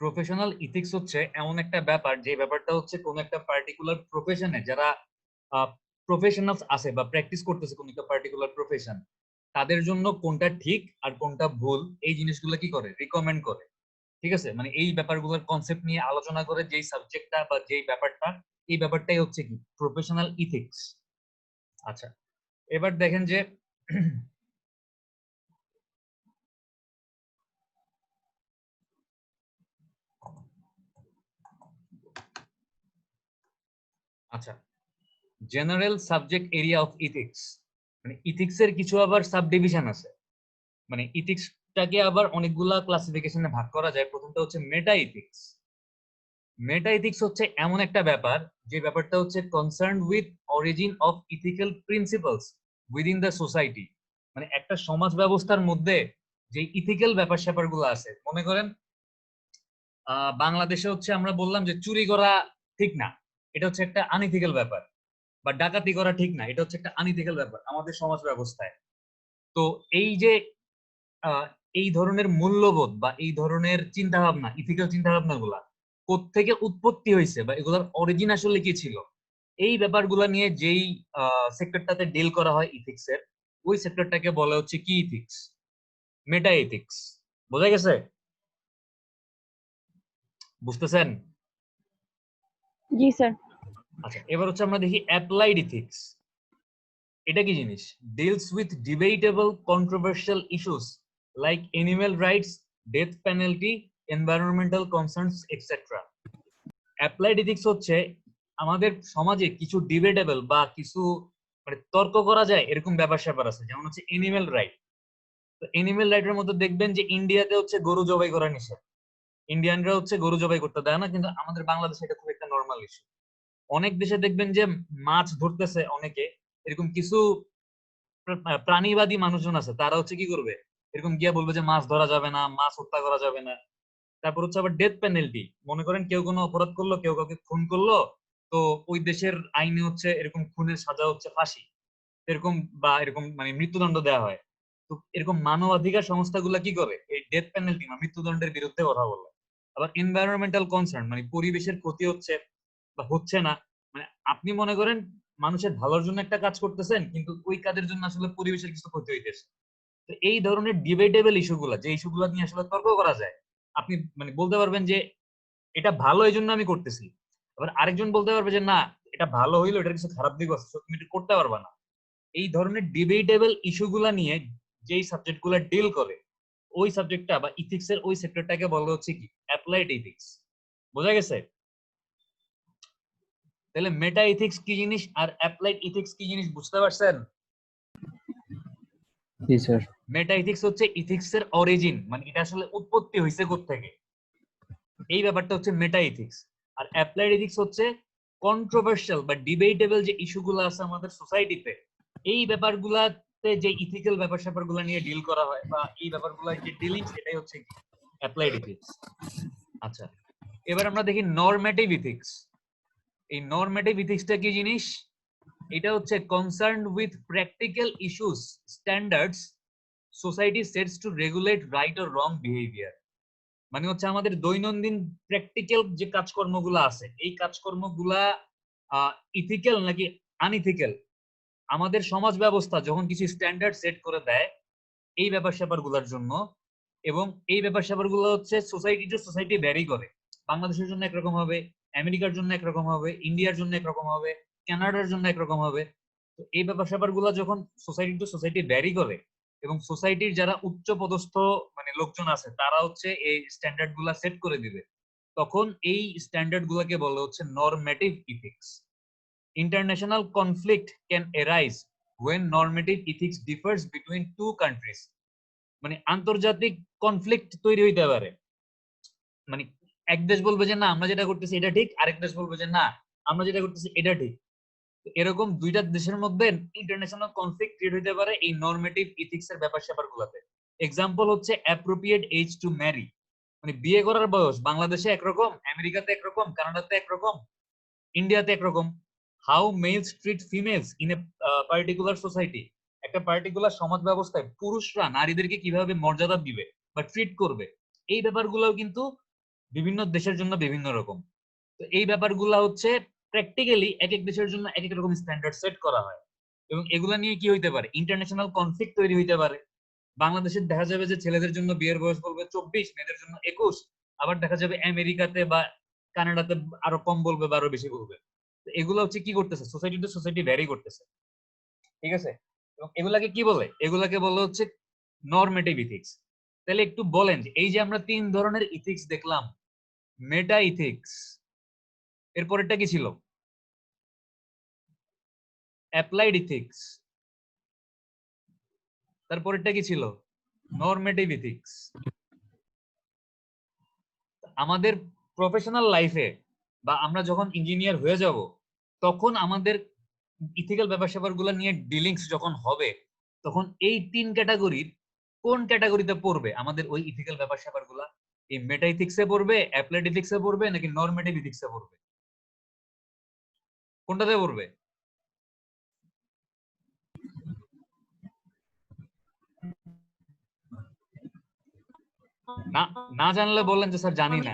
Professional ethics হচ্ছে এমন একটা ব্যাপার যে ব্যাপারটা হচ্ছে কোন একটা পার্টিকুলার প্রফেশনে যারা প্রফেশনালস আছে বা প্র্যাকটিস করতেছে কোন একটা পার্টিকুলার প্রফেশন, তাদের জন্য কোনটা ঠিক আর কোনটা ভুল এই জিনিসগুলো কি করে রিকমেন্ড করে। ঠিক আছে, মানে এই ব্যাপারগুলোর কনসেপ্ট নিয়ে আলোচনা করে যেই সাবজেক্টটা বা যেই ব্যাপারটা, এই ব্যাপারটাই হচ্ছে কি প্রফেশনাল ইথিক্স। আচ্ছা, এবার দেখেন যে আচ্ছা, general subject area of ethics, মানে ইথিক্স এর কিছু আবার সাব ডিভিশন আছে। মানে ইথিক্সটাকে আবার অনেকগুলা ক্লাসিফিকেশনে ভাগ করা যায়। প্রথমটা হচ্ছে মেটা ইথিক্স। মেটা ইথিক্স হচ্ছে এমন একটা ব্যাপার যে ব্যাপারটা হচ্ছে concern with origin of ethical principles within the society. মানে একটা সমাজ ব্যবস্থার মধ্যে যে ইথিক্যাল ব্যাপার স্যাপার গুলো আছে, মনে করেন বাংলাদেশে হচ্ছে আমরা বললাম যে চুরি করা ঠিক না, এটা হচ্ছে একটা আনইথিক্যাল ব্যাপার। বা ডাকাতি করা ঠিক না, এটা হচ্ছে একটা আনইথিক্যাল ব্যাপার আমাদের সমাজ ব্যবস্থায়। তো এই যে আহ, এই ধরনের মূল্যবোধ বা এই ধরনের চিন্তা ভাবনা, ইথিক্যাল চিন্তা ভাবনা গুলা কোত্থেকে উৎপত্তি হয়েছে বা এগুলোর অরিজিন আসলে কি ছিল, এই ব্যাপারগুলো নিয়ে যেই সেক্টরটাতে ডিল করা হয় ইথিক্স এর, ওই সেক্টরটাকে বলা হচ্ছে কি ইথিক্স, মেটা ইথিক্স। বোঝা গেছে? বুঝতেছেন? জি স্যার। আচ্ছা, এবার হচ্ছে আমরা দেখি অ্যাপ্লাইড ইথিক্স। এটা কি জিনিস? Deals with debatable controversial issues like animal rights, death penalty, environmental concerns etcetera. Applied ethics হচ্ছে আমাদের সমাজে কিছু ডিবেটেবল বা কিছু মানে তর্ক করা যায় এরকম ব্যাপার স্যাপার আছে, যেমন হচ্ছে এনিম্যাল রাইট। তো এনিম্যাল রাইটের মধ্যে দেখবেন যে ইন্ডিয়াতে হচ্ছে গরু জবাই করা নিষেধ, ইন্ডিয়ানরা হচ্ছে গরু জবাই করতে দেয় না, কিন্তু আমাদের বাংলাদেশে এটা খুব একটা নর্মাল ইস্যু। অনেক দেশে দেখবেন যে মাছ ধরতেছে অনেকে, এরকম কিছু প্রাণীবাদী মানুষজন আছে, তারা হচ্ছে কি করবে, এরকম গিয়া বলবে যে মাছ ধরা যাবে না, মাছ হত্যা করা যাবে না। তারপর হচ্ছে আবার ডেথ পেনাল্টি, মনে করেন কেউ কোনো অপরাধ করলো, কেউ কাউকে খুন করলো, তো ওই দেশের আইনে হচ্ছে এরকম খুনের সাজা হচ্ছে ফাঁসি, এরকম বা এরকম মানে মৃত্যুদণ্ড দেওয়া হয়। তো এরকম মানবাধিকার সংস্থাগুলা কি করে, এই ডেথ পেনাল্টি বা মৃত্যুদণ্ডের বিরুদ্ধে কথা বলে। আবার এনভায়রনমেন্টাল কনসার্ন, মানে পরিবেশের ক্ষতি হচ্ছে বা হচ্ছে না, মানে আপনি মনে করেন মানুষের ভালোর জন্য একটা কাজ করতেছেন, কিন্তু ওই কাজের জন্য আসলে পরিবেশের কিছু ক্ষতি হইতেছে। তো এই ধরনের ডিবেটেবল ইস্যুগুলা, যে ইস্যুগুলা নিয়ে আসলে তর্ক করা যায়, আপনি মানে বলতে পারবেন যে এটা ভালো এই জন্য আমি করতেছি, আবার আরেকজন বলতে পারবে যে না, এটা ভালো হইলো, এটার কিছু খারাপ দিক আছে, তুমি এটা করতে পারবা না। এই ধরনের ডিবেটেবল ইস্যুগুলা নিয়ে যেই সাবজেক্ট গুলা ডিল করে, ওই সাবজেক্টটা বা ইথিক্স এর ওই সেক্টরটাকে বলা হচ্ছে কি অ্যাপ্লাইড ইথিক্স। বোঝা গেছে? তাহলে মেটা ইথিক্স কি জিনিস আর অ্যাপ্লাইড ইথিক্স কি জিনিস বুঝতে পারছেন? জি স্যার। মেটা ইথিক্স হচ্ছে ইথিক্স এর অরিজিন, মানে এটা আসলে উৎপত্তি হয়েছে কোত্থেকে, এই ব্যাপারটা হচ্ছে মেটা ইথিক্স। আর অ্যাপ্লাইড ইথিক্স হচ্ছে কন্ট্রোভার্সিয়াল বা ডিবেটেবল যে ইস্যুগুলো আছে আমাদের সোসাইটিতে, এই ব্যাপারগুলাতে যে ইথিক্যাল ব্যাপার স্যাপারগুলো নিয়ে ডিল করা হয় বা এই ব্যাপারগুলো যে ডিলিংস, এটাই হচ্ছে কি অ্যাপ্লাইড ইথিক্স। আচ্ছা, এবার আমরা দেখি নরমেটিভ ইথিক্স। এই নরমেটিভ ইথিক্সটা কি জিনিস? এটা হচ্ছে concern with practical issues, standards society sets to regulate right or wrong behaviour. মানে হচ্ছে আমাদের দৈনন্দিন প্র্যাকটিক্যাল যে কাজকর্মগুলো আছে, এই কাজকর্মগুলা ইথিক্যাল নাকি আনইথিক্যাল, আমাদের সমাজ ব্যবস্থা যখন কিছু স্ট্যান্ডার্ড সেট করে দেয় এই ব্যাপার স্যাপার গুলার জন্য, এবং এই ব্যাপার স্যাপার গুলো হচ্ছে সোসাইটি টু সোসাইটি ভ্যারি করে। বাংলাদেশের জন্য একরকম হবে, আমেরিকার জন্য একরকম হবে, ইন্ডিয়ার জন্য একরকম হবে, কানাডার জন্য একরকম হবে। তো এই ব্যাপার স্যাপার গুলা যখন সোসাইটি টু সোসাইটি ভ্যারি করে, এবং সোসাইটির যারা উচ্চ পদস্থ মানে লোকজন আছে তারা হচ্ছে এই স্ট্যান্ডার্ড গুলা সেট করে দিবে, তখন এই স্ট্যান্ডার্ড গুলাকে বলা হচ্ছে নরমেটিভ ethics. International conflict can arise when normative ethics differs between two countries. মানে আন্তর্জাতিক কনফ্লিক্ট তৈরি হইতে পারে, মানে এক দেশ বলবে যে না আমরা যেটা করতেছি এটা ঠিক, আরেক দেশ বলবে যে না আমরা যেটা করতেছি এটা ঠিক। এরকম দুইটা দেশের মধ্যে ইন্টারন্যাশনাল কনফ্লিক্ট ক্রিয়েট হইতে পারে এই নরমেটিভ ইথিক্স এর ব্যাপার স্যাপার গুলাতে। এক্সাম্পল হচ্ছে অ্যাপ্রোপ্রিয়েট এজ টু ম্যারি, মানে বিয়ে করার বয়স বাংলাদেশে একরকম, আমেরিকাতে একরকম, কানাডাতে একরকম, ইন্ডিয়াতে একরকম। How males treat females in a particular society, একটা পার্টিকুলার সমাজ ব্যবস্থায় পুরুষরা নারীদেরকে কিভাবে মর্যাদা দিবে বা ট্রিট করবে, এই ব্যাপারগুলোও কিন্তু বিভিন্ন দেশের জন্য বিভিন্ন রকম। তো এই ব্যাপারগুলো হচ্ছে প্র্যাকটিক্যালি এক এক দেশের জন্য এক এক রকম স্ট্যান্ডার্ড সেট করা হয়, এবং এগুলা নিয়ে কি হইতে পারে, ইন্টারন্যাশনাল কনফ্লিক্ট তৈরি হইতে পারে। বাংলাদেশের দেখা যাবে যে ছেলেদের জন্য বিয়ের বয়স বলবে 24, মেয়েদের জন্য 21, আবার দেখা যাবে আমেরিকাতে বা কানাডাতে আরো কম বলবে বা আরো বেশি বলবে। তো এগুলো হচ্ছে কি করতেছে, সোসাইটি টু সোসাইটি ভ্যারি করতেছে, ঠিক আছে। এবং এগুলাকে কি বলে, এগুলাকে বলে হচ্ছে নরমেটিভ ইথিক্স। তাহলে একটু বলেন যে এই যে আমরা 3 ধরনের ইথিক্স দেখলাম, মেটা ইথিক্স, এরপরেরটা কি ছিল, অ্যাপ্লাইড ইথিক্স, তারপরেরটা কি ছিল, নরমেটিভ ইথিক্স। আমাদের প্রফেশনাল লাইফে বা আমরা যখন ইঞ্জিনিয়ার হয়ে যাব, তখন আমাদের ইথিক্যাল ব্যাপার স্যাপারগুলো নিয়ে ডিলিংস যখন হবে, তখন এই 3 ক্যাটাগরির কোন ক্যাটাগরিতে পড়বে আমাদের ওই ইথিক্যাল ব্যাপার স্যাপারগুলো? এই মেটা ইথিক্সে পড়বে, অ্যাপ্লাইড ইথিক্সে পড়বে, নাকি নরমেটিভ ইথিক্সে পড়বে? কোনটাতে পড়বে? না না জানলে বললেন যে স্যার জানি না।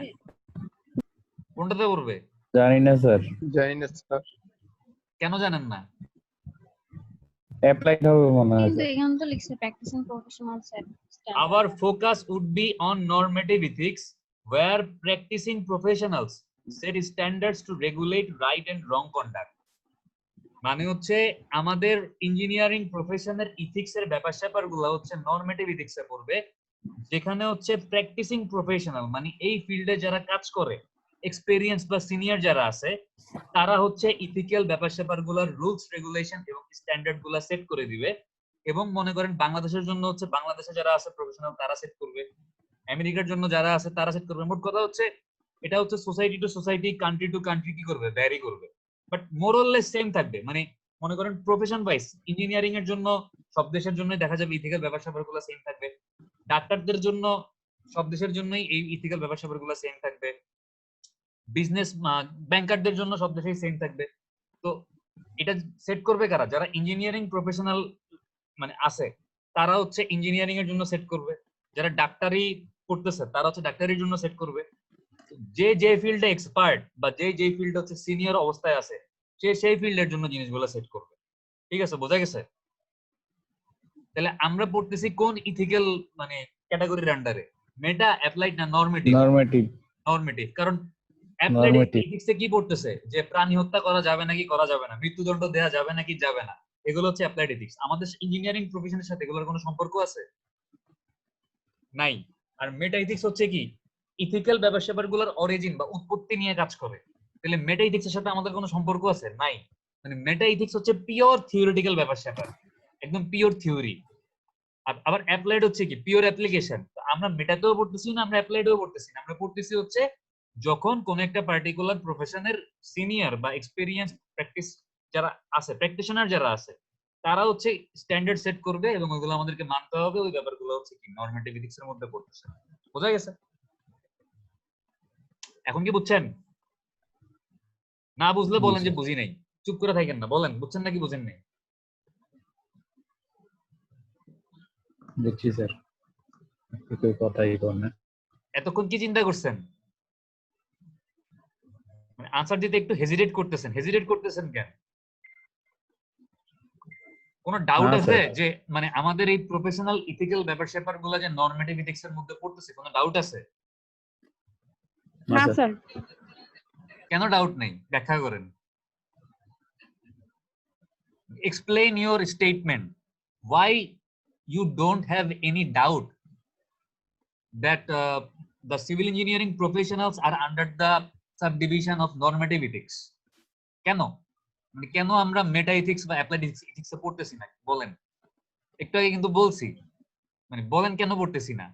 কোনটাতে পড়বে? জানি না স্যার। জানি না স্যার। কেন জানেন না? অ্যাপ্লাইড হবে মনে হয় কিন্তু স্যার। এখানে তো লিখছে practising professional Our focus would be on normative ethics, where practicing professionals set standards to regulate right and wrong conduct. মানে হচ্ছে আমাদের ইঞ্জিনিয়ারিং প্রফেশনের ইথিক্স এর ব্যাপার স্যাপার গুলো হচ্ছে নরমেটিভ ইথিক্সে পড়বে, যেখানে হচ্ছে প্র্যাকটিসিং প্রফেশনাল মানে এই ফিল্ডে যারা কাজ করে, এক্সপেরিয়েন্স বা সিনিয়র যারা আছে, তারা হচ্ছে ইথিক্যাল ব্যাপার স্যাপার গুলোর রুলস রেগুলেশন এবং স্ট্যান্ডার্ড গুলা সেট করে দিবে। এবং মনে করেন বাংলাদেশের জন্য হচ্ছে বাংলাদেশে যারা আছে প্রফেশনাল তারা সেট করবে, আমেরিকার জন্য যারা আছে তারা সেট করবে। মোট কথা হচ্ছে এটা হচ্ছে society two society, country to country কি করবে, ভ্যারি করবে, বাট মোরলেস সেম থাকবে। মানে মনে করেন প্রফেশন ওয়াইজ ইঞ্জিনিয়ারিং এর জন্য সব দেশের জন্য দেখা যাবে ইথিক্যাল ব্যাপার স্যাপারগুলো সেম থাকবে, ডাক্তারদের জন্য সব দেশের জন্যই এই ইথিক্যাল ব্যাপার স্যাপারগুলো সেম থাকবে, বিজনেস ব্যাংকারদের জন্য সব দেশেই সেম থাকবে। তো এটা সেট করবে কারা, যারা ইঞ্জিনিয়ারিং প্রফেশনাল মানে আছে তারা হচ্ছে ইঞ্জিনিয়ারিং এর জন্য সেট করবে, যারা ডাক্তারি করতেছে তারা হচ্ছে ডাক্তারির জন্য সেট করবে, যে যে ফিল্ডে এক্সপার্ট বা যে যে ফিল্ডে হচ্ছে সিনিয়র অবস্থায় আছে সে সেই ফিল্ডের জন্য জিনিসগুলো সেট করবে। ঠিক আছে, বোঝা গেছে? তাহলে আমরা পড়তেছি কোন ইথিক্যাল মানে ক্যাটাগরির আন্ডারে, মেটা, অ্যাপ্লাইড না নরমেটিভ? নরমেটিভ। নরমেটিভ। কারণ অ্যাপ্লাইড Normative. ইথিক্সে কি পড়তেছে যে প্রাণী হত্যা করা যাবে নাকি করা যাবে না, মৃত্যুদণ্ড দেওয়া যাবে নাকি যাবে না, এগুলো হচ্ছে অ্যাপ্লাইড ইথিক্স। আমাদের ইঞ্জিনিয়ারিং প্রফেশনের সাথে এগুলোর কোনো সম্পর্ক আছে? নাই। আর মেটা ইথিক্স হচ্ছে কি, ইথিক্যাল ব্যাপার স্যাপারগুলোর অরিজিন বা উৎপত্তি নিয়ে কাজ করে। তাহলে মেটা ইথিক্সের সাথে আমাদের কোনো সম্পর্ক আছে? নাই। মানে মেটা ইথিক্স হচ্ছে পিওর থিওরিটিক্যাল ব্যাপার স্যাপার, একদম পিওর থিওরি। আবার অ্যাপ্লাইড হচ্ছে কি, পিওর অ্যাপ্লিকেশন। আমরা মেটাতেও পড়তেছি না, আমরা অ্যাপ্লাইডেও পড়তেছি না, আমরা পড়তেছি হচ্ছে যখন কোন একটা পার্টিকুলার প্রফেশনের সিনিয়র বা এক্সপেরিয়েন্স প্র্যাকটিস যারা আছে, প্র্যাকটিশনার যারা আছে, তারা হচ্ছে স্ট্যান্ডার্ড সেট করবে এবং ওইগুলো আমাদেরকে মানতে হবে। ওই ব্যাপারগুলো হচ্ছে কি নরমেটিভ ইথিক্স এর মধ্যে পড়তেছে। বোঝা গেছে? এখন কি বুঝছেন? না বুঝলে বলেন যে বুঝি নাই, চুপ করে থাকেন না, বলেন বুঝছেন নাকি বুঝেন নাই। দেখছি স্যার, একটু কথাই কর না। এতক্ষণ কি চিন্তা করছেন? মানে আনসার দিতে একটু হেজিটেট করতেছেন কেন? কোনো ডাউট না, আছে স্যার। যে মানে আমাদের এই প্রফেশনাল ইথিক্যাল ব্যাপার স্যাপার গুলো যে নরমেটিভ ইথিক্স এর মধ্যে পড়তেছে, কোনো ডাউট আছে? না না স্যার। স্যার। কেন ডাউট নেই, ব্যাখ্যা করেন। Explain your statement why you don't have any doubt that the civil engineering professionals are under the subdivision of normative ethics. কেন মানে কেন আমরা মেটা ইথিক্স বা অ্যাপ্লাইড ইথিক্স এ পড়তেছি না, বলেন। একটু আগে কিন্তু বলছি, মানে বলেন কেন পড়তেছি না,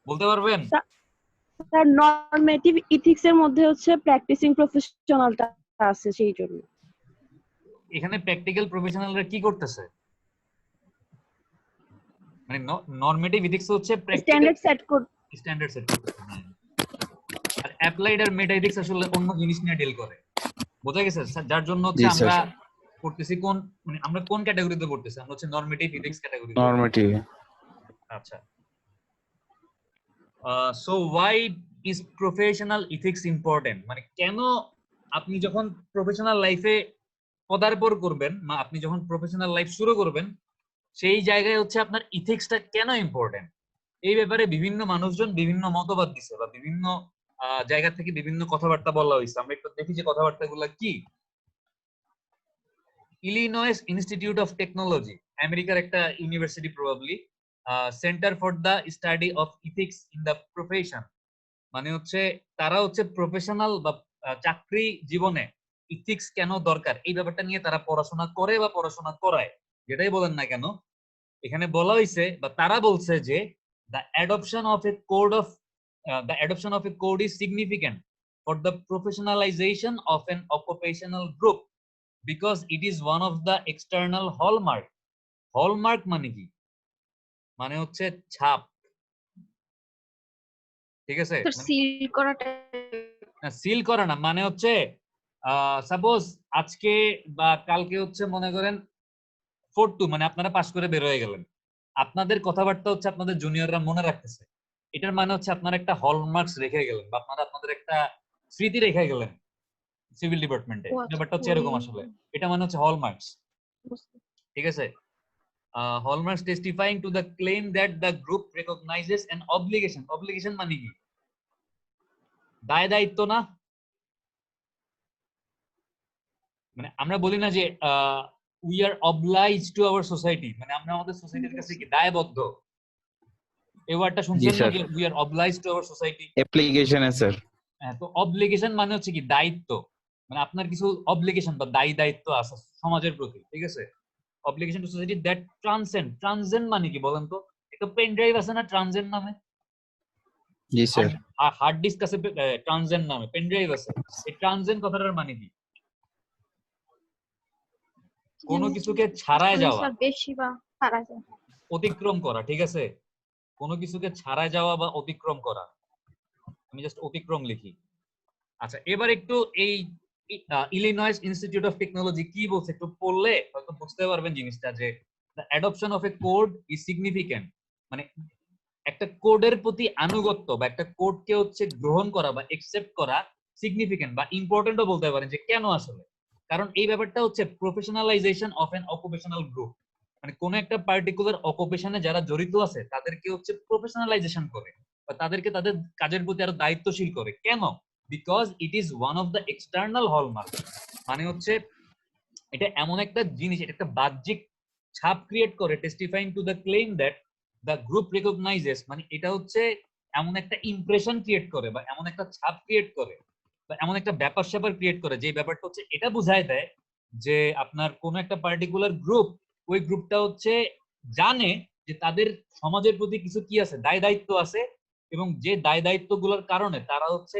বলতে পারবেন? স্যার নরমেটিভ ইথিক্স এর মধ্যে হচ্ছে প্র্যাকটিসিং প্রফেশনালটা আছে সেই জন্য। এখানে প্র্যাকটিক্যাল প্রফেশনালরা কি করতেছে? মানে নরমেটিভ ইথিক্স হচ্ছে স্ট্যান্ডার্ড সেট স্ট্যান্ডার্ড সেট করতেছে, আর অ্যাপ্লাইড আর মেটা ইথিক্স আসলে অন্য জিনিস নিয়ে ডিল করে। বোঝা গেছে? যার জন্য হচ্ছে আমরা পড়তেছি কোন মানে আমরা কোন ক্যাটাগরিতে পড়তেছি, আমরা হচ্ছে নরমেটিভ ইথিক্স ক্যাটাগরিতে। নরমেটিভ। আচ্ছা, so why is professional ethics important, মানে কেন আপনি যখন প্রফেশনাল লাইফে পদার্পণ করবেন বা আপনি যখন প্রফেশনাল লাইফ শুরু করবেন সেই জায়গায় হচ্ছে আপনার ইথিক্সটা কেন ইম্পর্টেন্ট, এই ব্যাপারে বিভিন্ন মানুষজন বিভিন্ন মতবাদ দিছে বা বিভিন্ন জায়গা থেকে বিভিন্ন কথাবার্তা বলা হয়েছে। আমরা একটু দেখি যে কথাবার্তাগুলো কি। ইলিনয়েস ইনস্টিটিউট অফ টেকনোলজি, আমেরিকার একটা university probably, centre for the study of ethics in the profession, মানে হচ্ছে তারা হচ্ছে প্রফেশনাল বা চাকরি জীবনে ইথিক্স কেন দরকার এই ব্যাপারটা নিয়ে তারা পড়াশোনা করে বা পড়াশোনা করায়, যেটাই বলেন না কেন। এখানে বলা হয়েছে বা তারা বলছে যে the adoption of a code of the adoption of a code is significant for the professionalization of an occupational group because it is one of the external hallmark. hallmark মানে কি? মানে হচ্ছে ছাপ, ঠিক আছে? স্যার সিল করাটা seal করা না, মানে হচ্ছে সাপোজ আজকে বা কালকে হচ্ছে মনে করেন 4-2 মানে আপনারা পাস করে বের হয়ে গেলেন, আপনাদের কথাবার্তা হচ্ছে আপনাদের জুনিয়ররা মনে রাখতেছে, এটার মানে হচ্ছে আপনারা একটা হলমার্কস রেখে গেলেন বা আপনারা আপনাদের একটা স্মৃতি রেখে গেলেন সিভিল ডিপার্টমেন্টে। ব্যাপারটা হচ্ছে এরকম আসলে, এটা মানে হচ্ছে হলমার্কস, ঠিক আছে? Hallmarks testifying to the claim that the group recognises an obligation. Obligation মানে কি? দায় দায়িত্ব না? মানে আমরা বলি না যে we are oblige to our society, মানে আমরা আমাদের সোসাইটির কাছে কি দায়বদ্ধ? এই ওয়ার্ডটা শুনছেন না, যে we are oblige to our society application sir. হ্যাঁ, তো অবলিগেশন মানে হচ্ছে কি দায়িত্ব, মানে আপনার কিছু অবলিগেশন বা দায়ী দায়িত্ব আছে সমাজের প্রতি, ঠিক আছে? Obligation two society that transcend. Transcend মানে কি বলেন তো? একটা পেন ড্রাইভ আছে না ট্রান্সেন্ড নামে, জি স্যার। হার্ড ডিস্ক আছে ট্রান্সেন্ড নামে, পেন ড্রাইভ আছে। এই ট্রান্সেন্ড কথাটার মানে কি? কোনো কিছুকে ছাড়ায় যাওয়া, স্যার বেশি বা ছাড়া যায়, অতিক্রম করা, ঠিক আছে? কোনো কিছুকে ছাড়ায় যাওয়া বা অতিক্রম করা, আমি জাস্ট অতিক্রম লিখি। আচ্ছা, এবার একটু এই ইলিনয়েস ইনস্টিটিউট অফ টেকনোলজি কি বলছে একটু পড়লে হয়তো বুঝতে পারবেন জিনিসটা, যে the adoption of A code is significant, মানে একটা কোডের প্রতি আনুগত্য বা একটা কোডকে হচ্ছে গ্রহণ করা বা একসেপ্ট করা সিগনিফিক্যান্ট বা ইম্পর্টেন্টও বলতে পারেন। যে কেন আসলে? কারণ এই ব্যাপারটা হচ্ছে প্রফেশনালাইজেশন অফ এন অকুপেশনাল গ্রুপ, মানে কোন একটা পার্টিকুলার অকুপেশনে যারা জড়িত আছে তাদেরকে হচ্ছে প্রফেশনালাইজেশন করে বা তাদেরকে তাদের কাজের প্রতি আরো দায়িত্বশীল করে। কেন? Because it is one of the external hallmark, মানে হচ্ছে এটা এমন একটা জিনিস, এটা একটা বাহ্যিক ছাপ ক্রিয়েট করে, testifying to the claim that the group recognises, মানে এটা হচ্ছে এমন একটা ইমপ্রেশন ক্রিয়েট করে বা এমন একটা ছাপ ক্রিয়েট করে বা এমন একটা ব্যাপার স্যাপার ক্রিয়েট করে যে ব্যাপারটা হচ্ছে এটা বোঝায় দেয় যে আপনার কোন একটা পার্টিকুলার গ্রুপ, ওই গ্রুপটা হচ্ছে জানে যে তাদের সমাজের প্রতি কিছু কি আছে, দায় দায়িত্ব আছে, এবং যে দায় দায়িত্বগুলোর কারণে তারা হচ্ছে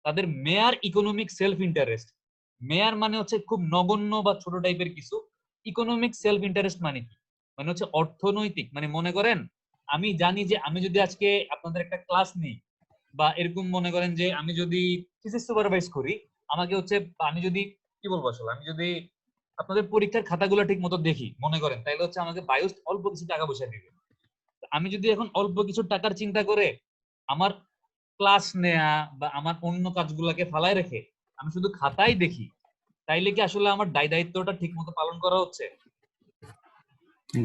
তাদের মেয়ার ইকোনমিক সেলফ ইন্টারেস্ট, মেয়ার মানে হচ্ছে খুব নগণ্য বা ছোট টাইপের কিছু, ইকোনমিক সেলফ ইন্টারেস্ট মানে কি? মানে হচ্ছে অর্থনৈতিক, মানে মনে করেন আমি জানি যে আমি যদি আজকে আপনাদের একটা ক্লাস নিই বা এরকম মনে করেন যে আমি যদি ফিজিক্স সুপারভাইজ করি, আমাকে হচ্ছে আমি যদি কি বলবো আসলে, আমি যদি আপনাদের পরীক্ষার খাতাগুলো ঠিক মতো দেখি মনে করেন, তাহলে হচ্ছে আমাকে বায়োস অল্প কিছু টাকা পয়সা দিবে। আমি যদি এখন অল্প কিছু টাকার চিন্তা করে আমার ক্লাস নেয়া বা আমার অন্য কাজগুলোকে ফালায় রেখে আমি শুধু খাতাই দেখি, তাইলে কি আসলে আমার দায় দায়িত্বটা ঠিক মতো পালন করা হচ্ছে?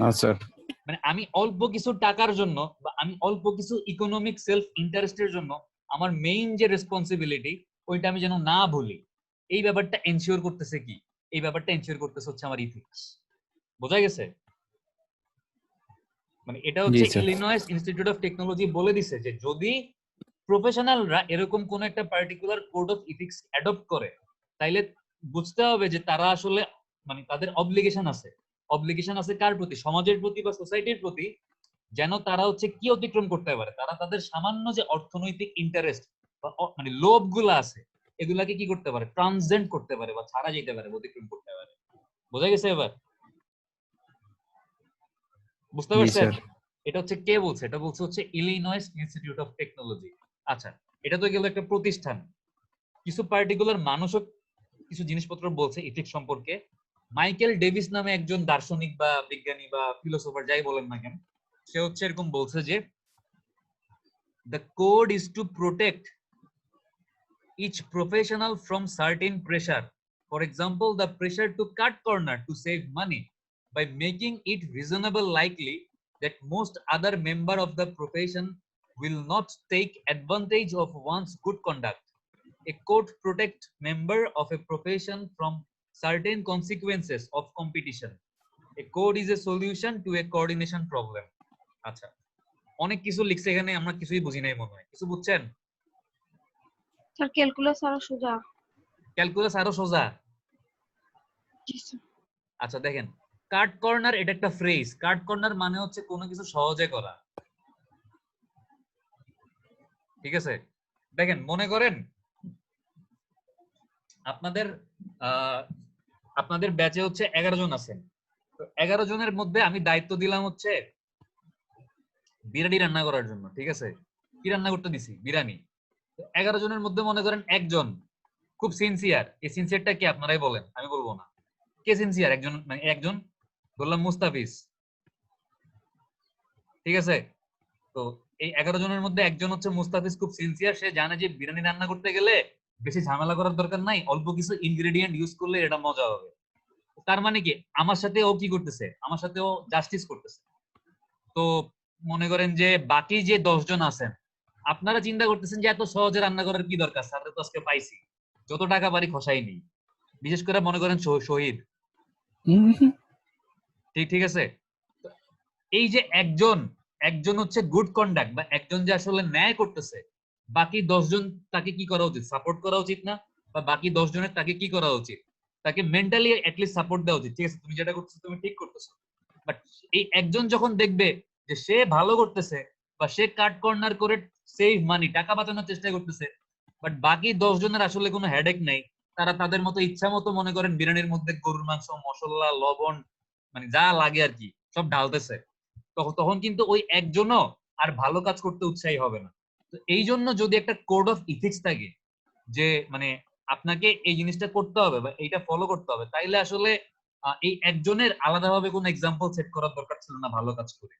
না স্যার। মানে আমি অল্প কিছু টাকার জন্য বা আমি অল্প কিছু ইকোনমিক সেলফ ইন্টারেস্টের জন্য আমার মেইন যে রেসপন্সিবিলিটি ওইটা আমি যেন না ভুলি, এই ব্যাপারটা এনশিওর করতেছে কি? এই ব্যাপারটা এনশিওর করতেছে হচ্ছে আমার ইথিক্স। বোঝা গেছে? মানে এটা হচ্ছে ইলিনয়েস ইনস্টিটিউট অফ টেকনোলজি বলে দিছে যে যদি প্রফেশনালরা এরকম কোন একটা particular code of ethics adopt করে, তাইলে বুঝতে হবে যে তারা আসলে মানে তাদের অব্লিগেশন আছে। অব্লিগেশন আছে কার প্রতি? সমাজের প্রতি বা সোসাইটির প্রতি, যেন তারা হচ্ছে কি অতিক্রম করতে পারে, তারা তাদের সামান্য যে অর্থনৈতিক ইন্টারেস্ট বা মানে লোভ গুলা আছে এগুলাকে কি করতে পারে? ট্রান্সজেন্ড করতে পারে বা ছাড়া যেতে পারে, অতিক্রম করতে পারে। বোঝা গেছে এবার? বুঝতে পারছেন? এটা হচ্ছে কে বলছে? এটা বলছে হচ্ছে ইলিনয়েস ইনস্টিটিউট অফ টেকনোলজি। আচ্ছা, এটা তো গেল একটা প্রতিষ্ঠান, কিছু পার্টিকুলার মানুষও কিছু জিনিসপত্র বলছে ইথিক্স সম্পর্কে। মাইকেল ডেভিস নামে একজন দার্শনিক বা বিজ্ঞানী বা ফিলোসোফার যাই বলেন না কেন, সে হচ্ছে এরকম বলছে যে the code is to protect each professional from certain pressure. For example, the pressure to cut corner to save money by making it reasonable likely that most other member of the profession will not take advantage of one's good conduct. A code protects member of a profession from certain consequences of competition. A code is a solution to a coordination problem. আচ্ছা, অনেক কিছু লিখছে এখানে, আমরা কিছুই বুঝি নাই মনে হয়। কিছু বুঝছেন? স্যার ক্যালকুলাস আরো সোজা। ক্যালকুলাস আরো সোজা। জি স্যার। আচ্ছা দেখেন, কাট কর্নার এটা একটা ফ্রেজ। কাট কর্নার মানে হচ্ছে কোনো কিছু সহজে করা, ঠিক আছে? দেখেন মনে করেন আপনাদের আপনাদের ব্যাচে হচ্ছে 11 জন আছেন। তো 11 জনের মধ্যে আমি দায়িত্ব দিলাম হচ্ছে বিরিয়ানি রান্না করার জন্য, ঠিক আছে? কি রান্না করতে দিছি? বিরিয়ানি। তো 11 জনের মধ্যে মনে করেন একজন খুব সিনসিয়ার। এই সিনসিয়ারটা কি আপনারাই বলেন, আমি বলবো না। কে সিনসিয়ার? একজন, মানে একজন বললাম মুস্তাফিজ, ঠিক আছে? তো এই 11 জনের মধ্যে একজন হচ্ছে মুস্তাফিজ, খুব সিনসিয়ার। সে জানে যে বিরিয়ানি রান্না করতে গেলে বেশি ঝামেলা করার দরকার নাই, অল্প কিছু ইনগ্রেডিয়েন্ট ইউজ করলে এটা মজা হবে। তার মানে কি আমার সাথে ও কি করতেছে? আমার সাথে ও জাস্টিস করতেছে। তো মনে করেন যে বাকি যে 10 জন আছেন, আপনারা চিন্তা করতেছেন যে এত সহজে রান্না করার কি দরকার, স্যার তো আজকে পাইছি, যত টাকা পারি খসাই নি। বিশেষ করে মনে করেন শহীদ, ঠিক আছে? তো এই যে একজন হচ্ছে গুড কন্ডাক্ট, বা একজন যে আসলে ন্যায় করতেছে, বাকি 10 জন তাকে কি করা উচিত? সাপোর্ট করা উচিত না? বা বাকি 10 জনের তাকে কি করা উচিত? তাকে মেন্টালি অ্যাটলিস্ট সাপোর্ট দেওয়া উচিত। ঠিক আছে, তুমি যেটা করতেছো তুমি ঠিক করতেছো, বাট এই একজন যখন দেখবে যে সে ভালো করতেছে বা সে কাট কর্নার করে সেভ মানি, টাকা বাঁচানোর চেষ্টা করতেছে, বাট বাকি 10 জনের আসলে কোনো হেডেক নাই, তারা তাদের মতো ইচ্ছা মতো মনে করেন বিরিয়ানির মধ্যে গরুর মাংস, মশলা, লবণ, মানে যা লাগে আর কি সব ঢালতেছে, তখন কিন্তু ওই একজনও আর ভালো কাজ করতে উৎসাহী হবে না। তো এই জন্য যদি একটা কোড অফ ইথিক্স থাকে যে মানে আপনাকে এই জিনিসটা করতে হবে বা এইটা ফলো করতে হবে, তাইলে আসলে এই একজনের আলাদাভাবে কোনো এক্সাম্পল সেট করার দরকার ছিল না ভালো কাজ করে।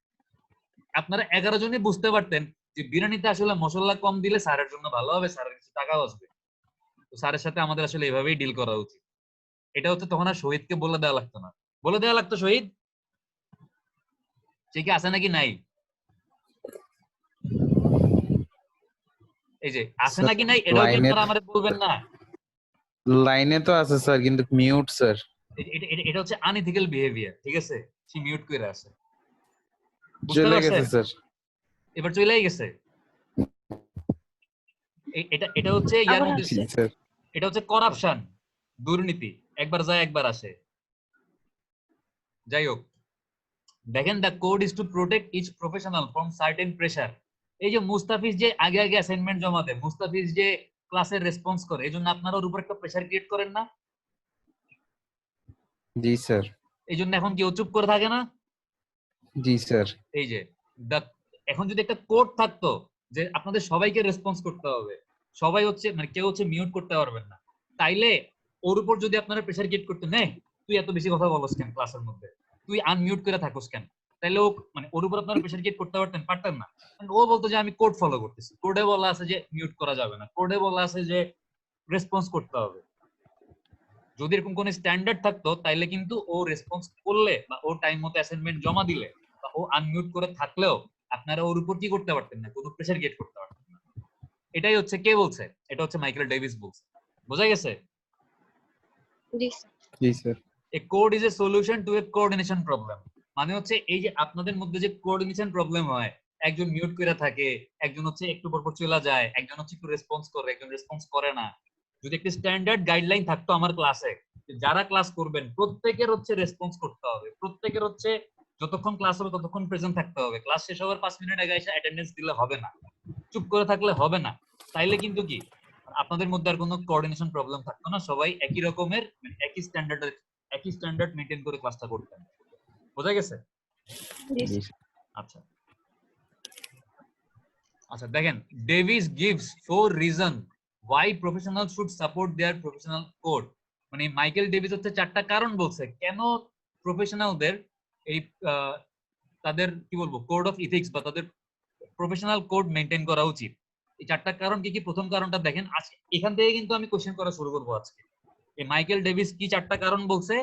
আপনারা 11 জনই বুঝতে পারতেন যে বিরিয়ানিতে আসলে মশলা কম দিলে স্যারের জন্য ভালো হবে, স্যারের কিছু টাকাও আসবে। তো স্যারের সাথে আমাদের আসলে এভাবেই ডিল করা উচিত। এটা হচ্ছে তখন আর শহীদকে বলে দেওয়া লাগতো না। বলে দেওয়া লাগতো শহীদ সে কি আছে নাকি নাই? এই যে আছে নাকি নাই এটাও কি আপনারা আমাদের বলবেন না? লাইনে তো আছে স্যার, কিন্তু মিউট স্যার। এটা হচ্ছে আনইথিক্যাল বিহেভিয়ার, ঠিক আছে? সে মিউট করে আছে, বুঝতে চলে পারছেন? গেছে স্যার। এবার চলেই গেছে। এটা হচ্ছে ইয়ার মধ্যে, জি স্যার। এটা হচ্ছে করাপশন, দুর্নীতি, একবার যায় একবার আসে। যাই হোক, দেখেন the code is to protect each professional from certain pressure. এই যে মুস্তাফিজ যে আগে আগে অ্যাসাইনমেন্ট জমা দেয়, মুস্তাফিজ যে ক্লাসে রেসপন্স করে, এই জন্য আপনারা ওর উপর একটা প্রেসার ক্রিয়েট করেন না? জি স্যার। এই জন্য এখন কেউ চুপ করে থাকে না? জি স্যার। এই যে এখন যদি একটা কোড থাকতো যে আপনাদের সবাইকে রেসপন্স করতে হবে, সবাই হচ্ছে মানে কেউ হচ্ছে মিউট করতে পারবেন না, তাইলে ওর উপর যদি আপনারা প্রেসার ক্রিয়েট করতে নেই, তুই এত বেশি কথা বলস কেন ক্লাসের মধ্যে, তুই আনমিউট করে থাকোস কেন, তাইলে ও মানে ওর উপর আপনারা প্রেসার ক্রিয়েট করতে পারতেন না। ও বলতো যে আমি কোড ফলো করতেছি, কোডে বলা আছে যে মিউট করা যাবে না, কোডে বলা আছে যে রেসপন্স করতে হবে। যদি এরকম কোন স্ট্যান্ডার্ড থাকতো তাইলে কিন্তু ও রেসপন্স করলে বা ও টাইম মতো অ্যাসাইনমেন্ট জমা দিলে বা ও আনমিউট করে থাকলেও আপনারা ওর উপর কি করতে পারতেন না, কোনো প্রেসার ক্রিয়েট করতে পারতেন না। এটাই হচ্ছে কে বলছে? এটা হচ্ছে মাইকেল ডেভিস বলছে। বোঝা গেছে? জি sir. A code is a solution to a coordination problem. মানে হচ্ছে এই যে আপনাদের মধ্যে যে কোঅর্ডিনেশন প্রবলেম হয়, একজন মিউট করে থাকে, একজন হচ্ছে একটু পর পর চলে যায়, একজন হচ্ছে একটু রেসপন্স করে, একজন রেসপন্স করে না, যদি একটা স্ট্যান্ডার্ড গাইডলাইন থাকতো আমার ক্লাসে, যারা ক্লাস করবেন প্রত্যেকের হচ্ছে রেসপন্স করতে হবে, প্রত্যেকের হচ্ছে যতক্ষণ ক্লাস হবে ততক্ষণ প্রেজেন্ট থাকতে হবে, ক্লাস শেষ হওয়ার 5 মিনিট আগে এসে অ্যাটেন্ডেন্স দিলে হবে না, চুপ করে থাকলে হবে না, তাইলে কিন্তু কি আপনাদের মধ্যে আর কোনো কোঅর্ডিনেশন প্রবলেম থাকতো না, সবাই একই রকমের মানে একই স্ট্যান্ডার্ড মেইনটেইন করে ক্লাসটা করতেন। বোঝা গেছে? আচ্ছা আচ্ছা দেখেন, Davis gives 4 reason why professionals should support their professional code। মানে মাইকেল ডেভিস হচ্ছে 4টা কারণ বলছে কেন প্রফেশনালদের এই তাদের কি বলবো কোড অফ ইথিক্স বা তাদের প্রফেশনাল কোড মেইনটেইন করা উচিত। এই চারটা কারণ কি কি? প্রথম কারণটা দেখেন, আজকে এখান থেকে কিন্তু আমি কোশ্চেন করা শুরু করবো আজকে। এই মাইকেল ডেভিস কি চারটা কারণ বলছে,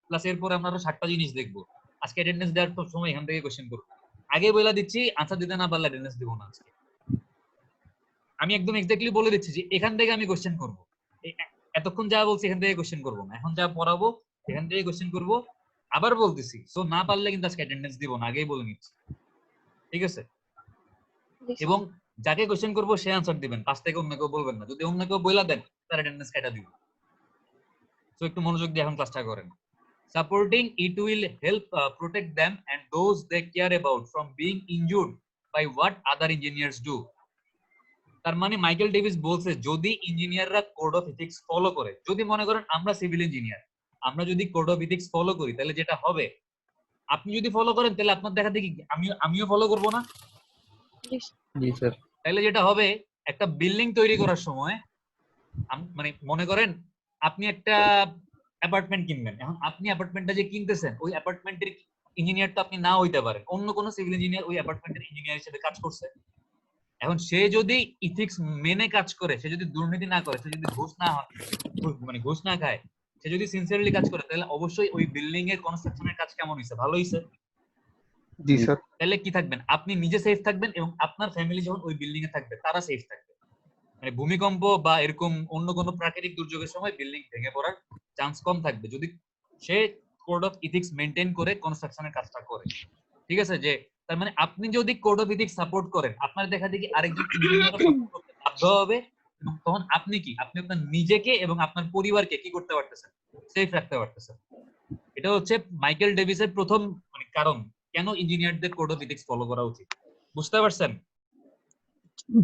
প্লাস এরপরে আমরা আরো 7টা জিনিস দেখবো। আজকে অ্যাটেন্ডেন্স দেওয়ার তো সময় এখান থেকে কোশ্চেন করবো। আগে বলে দিচ্ছি, আনসার দিতে না পারলে অ্যাটেন্ডেন্স দিব না আজকে। আমি একদম এক্স্যাক্টলি বলে দিচ্ছি যে এখান থেকে আমি কোশ্চেন করবো। এতক্ষণ যা বলছি এখান থেকে কোশ্চেন করবো না, এখন যা পড়াবো এখান থেকে কোশ্চেন করবো। আবার বলতেছি, সো না পারলে কিন্তু আজকে অ্যাটেন্ডেন্স দিব না, আগেই বলে নিচ্ছি, ঠিক আছে? এবং যাকে কোশ্চেন করবো সে আনসার দিবেন, পাশ থেকে অন্য কেউ বলবেন না। যদি অন্য কেউ বইলা দেন তার অ্যাটেন্ডেন্স কেটে দিব। সো একটু মনোযোগ দিয়ে এখন ক্লাসটা করেন। Supporting it will help protect them and those they care about from being injured by what other engineers do. তার মানে মাইকেল ডেভিস বলছে যদি ইঞ্জিনিয়াররা কোড অফ এথিক্স ফলো করে, যদি মনে করেন আমরা সিভিল ইঞ্জিনিয়ার, আমরা যদি কোড অফ এথিক্স ফলো করি, তাহলে যেটা হবে, আপনি যদি ফলো করেন তাহলে আপনার দেখা দেখি আমিও ফলো করব না? জি স্যার। তাহলে যেটা হবে, একটা বিল্ডিং তৈরি করার সময় মানে মনে করেন আপনি একটা অ্যাপার্টমেন্ট কিনবেন। এখন আপনি অ্যাপার্টমেন্টটা যে কিনতেছেন, ওই অ্যাপার্টমেন্টের ইঞ্জিনিয়ার তো আপনি না হইতে পারেন, অন্য কোনো সিভিল ইঞ্জিনিয়ার ওই অ্যাপার্টমেন্টের ইঞ্জিনিয়ার হিসেবে কাজ করছে। এখন সে যদি ইথিক্স মেনে কাজ করে, সে যদি দুর্নীতি না করে, সে যদি ঘুষ না খায়, সে যদি সিনসিয়ারলি কাজ করে, তাহলে অবশ্যই ওই বিল্ডিং এর কনস্ট্রাকশনের কাজ কেমন হইছে? ভালো হইছে। জি স্যার। তাহলে কি থাকবেন? আপনি নিজে সেফ থাকবেন এবং আপনার ফ্যামিলি যখন ওই বিল্ডিং এ থাকবে তারা সেফ থাকবে। মানে ভূমিকম্প বা এরকম অন্য কোনো প্রাকৃতিক দুর্যোগের সময় বিল্ডিং ভেঙে পড়ার চান্স কম থাকবে যদি সে কোড অফ ইথিক্স মেইনটেইন করে কনস্ট্রাকশনের কাজটা করে। ঠিক আছে? যে তার মানে আপনি যদি কোড অফ ইথিক্স সাপোর্ট করেন, আপনার দেখা দেখি আরেকজন ইঞ্জিনিয়ারও সাপোর্ট করতে বাধ্য হবে, এবং তখন আপনি আপনার নিজেকে এবং আপনার পরিবারকে কি করতে পারতেছেন? সেফ রাখতে পারতেছেন। এটা হচ্ছে মাইকেল ডেভিসের প্রথম মানে কারণ কেন ইঞ্জিনিয়ারদের কোড অফ ইথিক্স ফলো করা উচিত। বুঝতে পারছেন?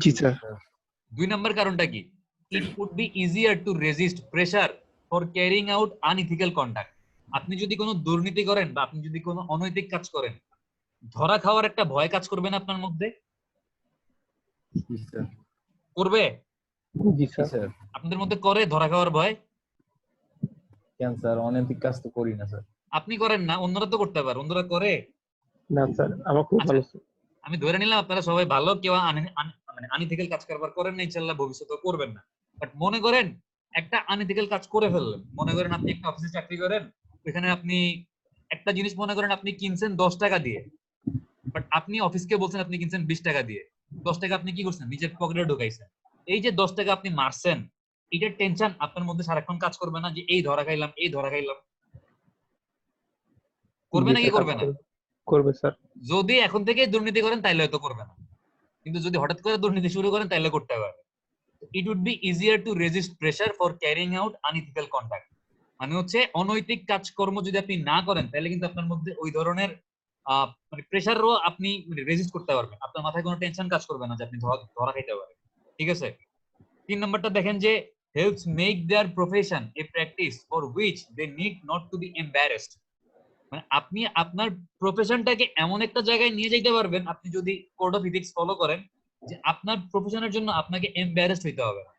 জি স্যার। 2 নম্বর কারণটা কি? It would be easier to resist pressure for carrying out unethical conduct. আপনি যদি কোনো দুর্নীতি করেন বা আপনি যদি কোনো অনৈতিক কাজ করেন, ধরা খাওয়ার একটা ভয় কাজ করবে না আপনার মধ্যে? জি স্যার। করবে? জি স্যার। আপনাদের মধ্যে করে ধরা খাওয়ার ভয়? কেন স্যার, অনৈতিক কাজ তো করি না স্যার। আপনি করেন না, অন্যরা তো করতে পারে। অন্যরা করে? না স্যার, আমার খুব ভালো স্যার। আমি ধরে নিলাম আপনারা সবাই ভালো, কেউ মানে আনইথিক্যাল কাজ কারবার করেন না, ইনশাআল্লাহ ভবিষ্যতে করবেন না। বাট মনে করেন একটা আনইথিক্যাল কাজ করে ফেললেন। মনে করেন আপনি একটা অফিসে চাকরি করেন, ওখানে আপনি একটা জিনিস মনে করেন আপনি কিনছেন 10 টাকা দিয়ে, বাট আপনি অফিসকে বলছেন আপনি কিনছেন 20 টাকা দিয়ে। 10 টাকা আপনি কি করছেন? নিজের পকেটে ঢুকাইছেন। এই যে 10 টাকা আপনি মারছেন, এটার টেনশন আপনার মধ্যে সারাক্ষণ কাজ করবে না যে এই ধরা খাইলাম, এই ধরা খাইলাম? করবে নাকি করবে না? করবে স্যার। যদি এখন থেকে দুর্নীতি করেন তাইলে হয়তো করবে না, কিন্তু যদি হঠাৎ করে দুর্নীতি শুরু করেন তাইলে করতে পারবে। It would be easier to resist pressure for carrying out unethical conduct. মানে হচ্ছে অনৈতিক কাজকর্ম যদি আপনি না করেন তাহলে কিন্তু আপনার মধ্যে ওই ধরনের মানে প্রেসারও আপনি রেজিস্ট করতে পারবেন। আপনার মাথায় কোনো টেনশন কাজ করবে না যে আপনি ধরা খাইতে পারেন। ঠিক আছে? 3 নম্বরটা দেখেন যে helps make their profession a practice for which they need not to be embarrassed. মানে আপনি আপনার প্রফেশনটাকে এমন একটা জায়গায় নিয়ে যেতে পারবেন, আপনি যদি কোড অফ ইথিক্স ফলো করেন, যে আপনার প্রফেশনের জন্য আপনাকে এম্বারেসড হইতে হবে না।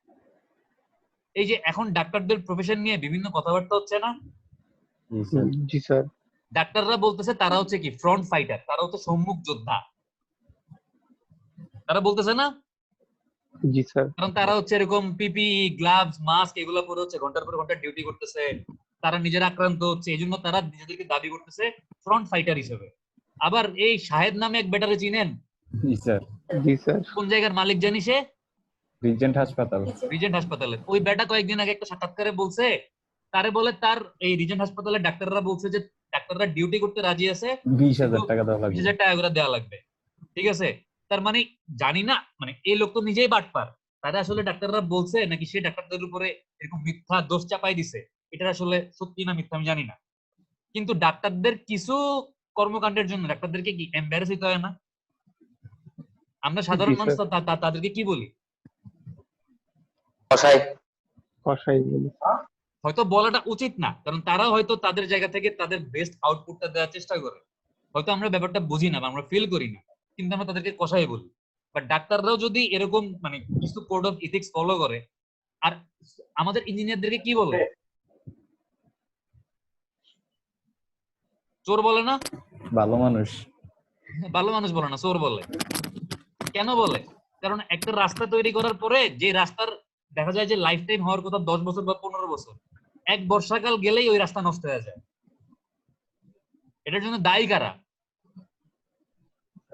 এই যে এখন ডাক্তারদের প্রফেশন নিয়ে বিভিন্ন কথাবার্তা হচ্ছে না? জি স্যার। ডাক্তাররা বলতেছে তারা হচ্ছে কি ফ্রন্ট ফাইটার, তারা হচ্ছে সম্মুখ যোদ্ধা। তারা বলতেছে না? জি স্যার। কারণ তারা হচ্ছে এরকম পিপি, গ্লাভস, মাস্ক এগুলো পরে হচ্ছে ঘন্টার পর ঘন্টা ডিউটি করতেছে, তারা নিজেরা আক্রান্ত হচ্ছে, এই জন্য তারা নিজেদেরকে দাবি করতেছে ফ্রন্ট ফাইটার হিসেবে। আবার এই শাহেদ নামে এক বেটারে চিনেন? জি স্যার। জি স্যার। কোন জায়গার মালিক জানি সে? রিজেন্ট হাসপাতাল। রিজেন্ট হাসপাতালে। ওই বেটা কয়েকদিন আগে একটা সাক্ষাৎকারে বলছে, তারে বলে তার এই রিজেন্ট হাসপাতালে ডাক্তাররা বলছে যে ডাক্তাররা ডিউটি করতে রাজি আছে, 20,000 টাকা দেওয়া লাগবে। 20,000 টাকা করে দেওয়া লাগবে। ঠিক আছে? তার মানে জানি না, মানে এই লোক তো নিজেই বাটপার। তারা আসলে ডাক্তাররা বলছে নাকি সে ডাক্তারদের উপরে এরকম মিথ্যা দোষ চাপাই দিছে, এটা আসলে সত্যি না মিথ্যা আমি জানি না। কিন্তু ডাক্তারদের কিছু কর্মকাণ্ডের জন্য ডাক্তারদেরকে কি এম্বারেস হতে হয় না? আমরা সাধারণ মানুষ তাদেরকে কি বলি? কসাই বলি। হয়তো বলাটা উচিত না, কারণ তারাও হয়তো তাদের জায়গা থেকে তাদের বেস্ট আউটপুটটা দেওয়ার চেষ্টা করে। হয়তো আমরা ব্যাপারটা বুঝি না বা আমরা ফিল করি না, কিন্তু আমরা তাদেরকে কসাই বলি। বাট ডাক্তাররাও যদি এরকম মানে কিছু কোড অফ ইথিক্স ফলো করে, আর আমাদের ইঞ্জিনিয়ারদেরকে কি বলে? চোর বলে না? ভালো মানুষ। ভালো মানুষ বলে না, চোর বলে। কেন বলে? কারণ একটা রাস্তা তৈরি করার পরে যে রাস্তার দেখা যায় যে লাইফ টাইম হওয়ার কথা 10 বছর বা 15 বছর, এক বর্ষাকাল গেলেই ওই রাস্তা নষ্ট হয়ে যায়। এটার জন্য দায়ী কারা?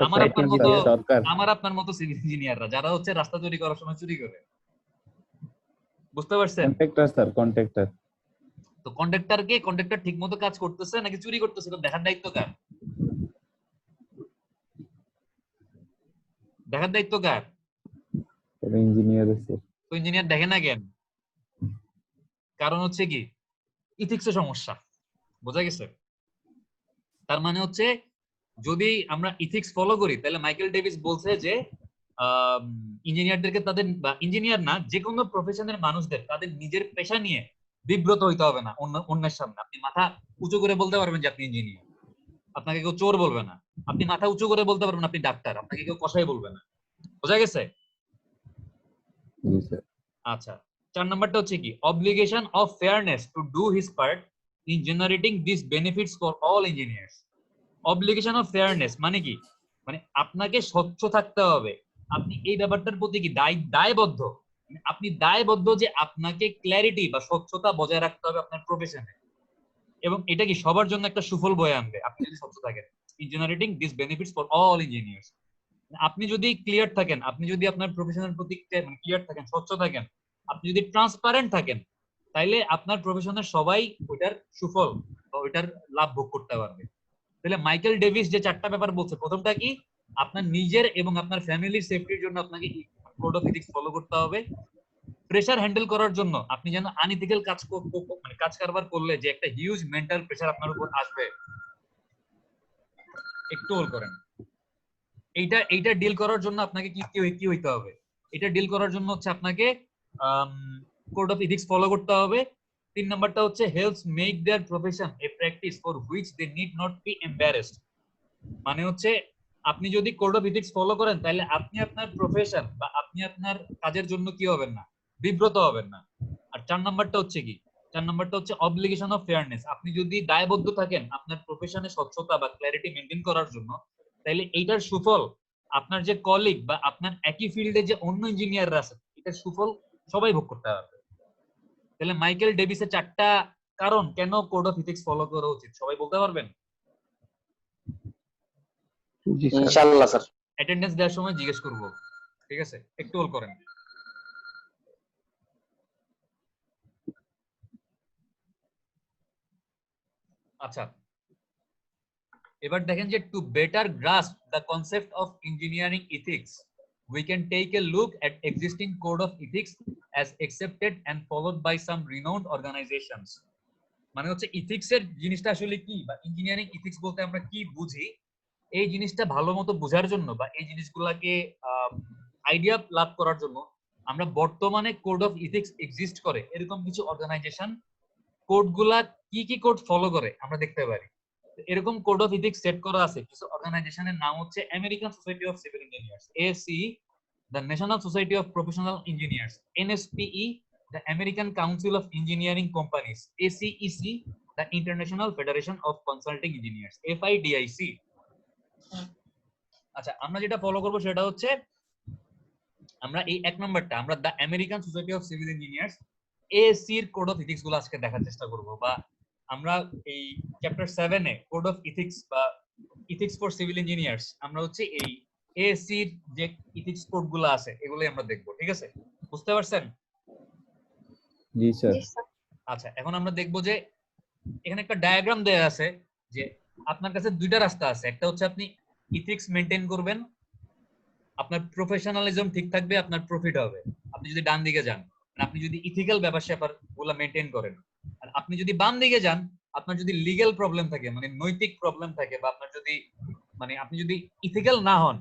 আমার আপনার মতো সরকার। আমার আপনার মতো সিভিল ইঞ্জিনিয়াররা, যারা হচ্ছে রাস্তা তৈরি করার সময় চুরি করে। বুঝতে পারছেন? Contractor sir, contractor. তো কন্ট্রাক্টর ঠিক মতো কাজ করতেছে নাকি চুরি করতেছে, এটা দেখার দায়িত্ব কার? দেখার দায়িত্ব কার? Engineer sir. তো ইঞ্জিনিয়ার দেখে না কেন? কারণ হচ্ছে কি, ইথিক্সের সমস্যা। বোঝা গেছে? তার মানে হচ্ছে যদি আমরা ইথিক্স ফলো করি, তাহলে মাইকেল ডেভিস বলছে যে ইঞ্জিনিয়ারদেরকে তাদের, বা ইঞ্জিনিয়ার না, যে কোনো প্রফেশনের মানুষদের তাদের নিজের পেশা নিয়ে বিব্রত হইতে হবে না অন্যের সামনে। আপনি মাথা উঁচু করে বলতে পারবেন যে আপনি ইঞ্জিনিয়ার, আপনাকে কেউ চোর বলবে না। আপনি মাথা উঁচু করে বলতে পারবেন আপনি ডাক্তার, আপনাকে কেউ কসাই বলবে না। বোঝা গেছে? জি স্যার। আচ্ছা, 4 নাম্বারটা হচ্ছে কি, obligation of fairness to do his part in generating this benefits for all engineers. Obligation of fairness মানে কি? মানে আপনাকে স্বচ্ছ থাকতে হবে। আপনি এই ব্যাপারটার প্রতি কি দায়বদ্ধ। আপনি দায়বদ্ধ যে আপনাকে ক্ল্যারিটি বা স্বচ্ছতা বজায় রাখতে হবে আপনার প্রফেশনে, এবং এটা কি সবার জন্য একটা সুফল বয়ে আনবে আপনি যদি স্বচ্ছ থাকেন। In generating this benefits for all engineers. আপনি যদি ক্লিয়ার থাকেন, আপনি যদি আপনার প্রফেশনের প্রতি ক্লিয়ার থাকেন, স্বচ্ছ থাকেন, আপনি যদি ট্রান্সপারেন্ট থাকেন, তাইলে আপনার প্রফেশনের সবাই ওইটার সুফল বা ওইটার লাভ ভোগ করতে পারবে। তাহলে মাইকেল ডেভিস যে 4টা ব্যাপার বলছে, প্রথমটা কি, আপনার নিজের এবং আপনার ফ্যামিলির সেফটির জন্য আপনাকে কোড অফ এথিক্স ফলো করতে হবে। প্রেসার হ্যান্ডেল করার জন্য আপনি যেন আনইথিক্যাল কাজ কারবার করলে যে একটা হিউজ মেন্টাল প্রেসার আপনার উপর আসবে, একটু হোল্ড করেন। এইটা ডিল করার জন্য আপনাকে কি হইতে হবে? এটা ডিল করার জন্য হচ্ছে আপনাকে কোড অফ এথিক্স ফলো করতে হবে। 3 নাম্বারটা হচ্ছে helps make their profession a practice for which they need not be embarrassed. মানে হচ্ছে আপনি যদি কোড অফ এথিক্স ফলো করেন, তাহলে আপনি আপনার প্রফেশন বা আপনি আপনার কাজের জন্য কি হবেন না, বিব্রত হবেন না। আর 4 নাম্বারটা হচ্ছে কি, 4 নাম্বারটা হচ্ছে অব্লিগেশন অফ ফেয়ারনেস। আপনি যদি দায়বদ্ধ থাকেন আপনার প্রফেশনে স্বচ্ছতা বা ক্ল্যারিটি মেইনটেইন করার জন্য, তাহলে এইটার সুফল আপনার যে কলিগ বা আপনার একই ফিল্ডে যে অন্য ইঞ্জিনিয়াররা আছে, এটার সুফল সবাই ভোগ করতে পারবে। তাহলে মাইকেল ডেভিসের 4টা কারণ কেন কোড অফ এথিক্স ফলো করা উচিত, সবাই বলতে পারবেন? জি স্যার। ইনশাআল্লাহ স্যার। অ্যাটেন্ডেন্স দেওয়ার সময় জিজ্ঞেস করব, ঠিক আছে? একটু হোল্ড করেন। আচ্ছা, এবার দেখেন যে to better grasp the concept of engineering ethics we can take a look at existing code of ethics as accepted and followed by some renowned organizations. মানে হচ্ছে ইথিক্স এর জিনিসটা আসলে কি, বা ইঞ্জিনিয়ারিং ইথিক্স বলতে আমরা কি বুঝি, এই জিনিসটা ভালো মতো বোঝার জন্য বা এই জিনিসগুলোকে আইডিয়া লাভ করার জন্য আমরা বর্তমানে কোড অফ ইথিক্স এক্সিস্ট করে এরকম কিছু অর্গানাইজেশন কোডগুলা কি কোড ফলো করে আমরা দেখতে পারি। এরকম কোড অফ ইথিক্স সেট করা আছে কিছু অর্গানাইজেশনের নাম হচ্ছে American Society of Civil engineers ASCE, the national society of professional engineers NSPE, the American council of engineering companies ACEC, the international federation of consulting engineers FIDIC। আচ্ছা, আমরা যেটা follow করব সেটা হচ্ছে আমরা এই 1 নম্বরটা, আমরা the American Society of Civil engineers ASCE এর কোড অফ ইথিক্স গুলো আজকে দেখার চেষ্টা করব, বা আমরা এই chapter 7 A code of ethics বা ইথিক্স ফর সিভিল ইঞ্জিনিয়ার্স আমরা হচ্ছে এই ASCE এর যে ইথিক্স কোড গুলো আছে এগুলোই আমরা দেখব, ঠিক আছে? বুঝতে পারছেন? জি স্যার। আচ্ছা, এখন আমরা দেখব যে এখানে একটা ডায়াগ্রাম দেয়া আছে যে আপনার কাছে দুইটা রাস্তা আছে। একটা হচ্ছে আপনি ইথিক্স মেইনটেইন করবেন, আপনার প্রফেশনালিজম ঠিক থাকবে, আপনার প্রফিট হবে আপনি যদি ডান দিকে যান, মানে আপনি যদি ইথিক্যাল ব্যাপার স্যাপার গুলো মেইনটেইন করেন। আর আপনি যদি বাম দিকে যান, আপনার যদি লিগ্যাল প্রবলেম থাকে, মানে নৈতিক প্রবলেম থাকে, বা আপনার যদি মানে আপনি যদি ইথিক্যাল না হন,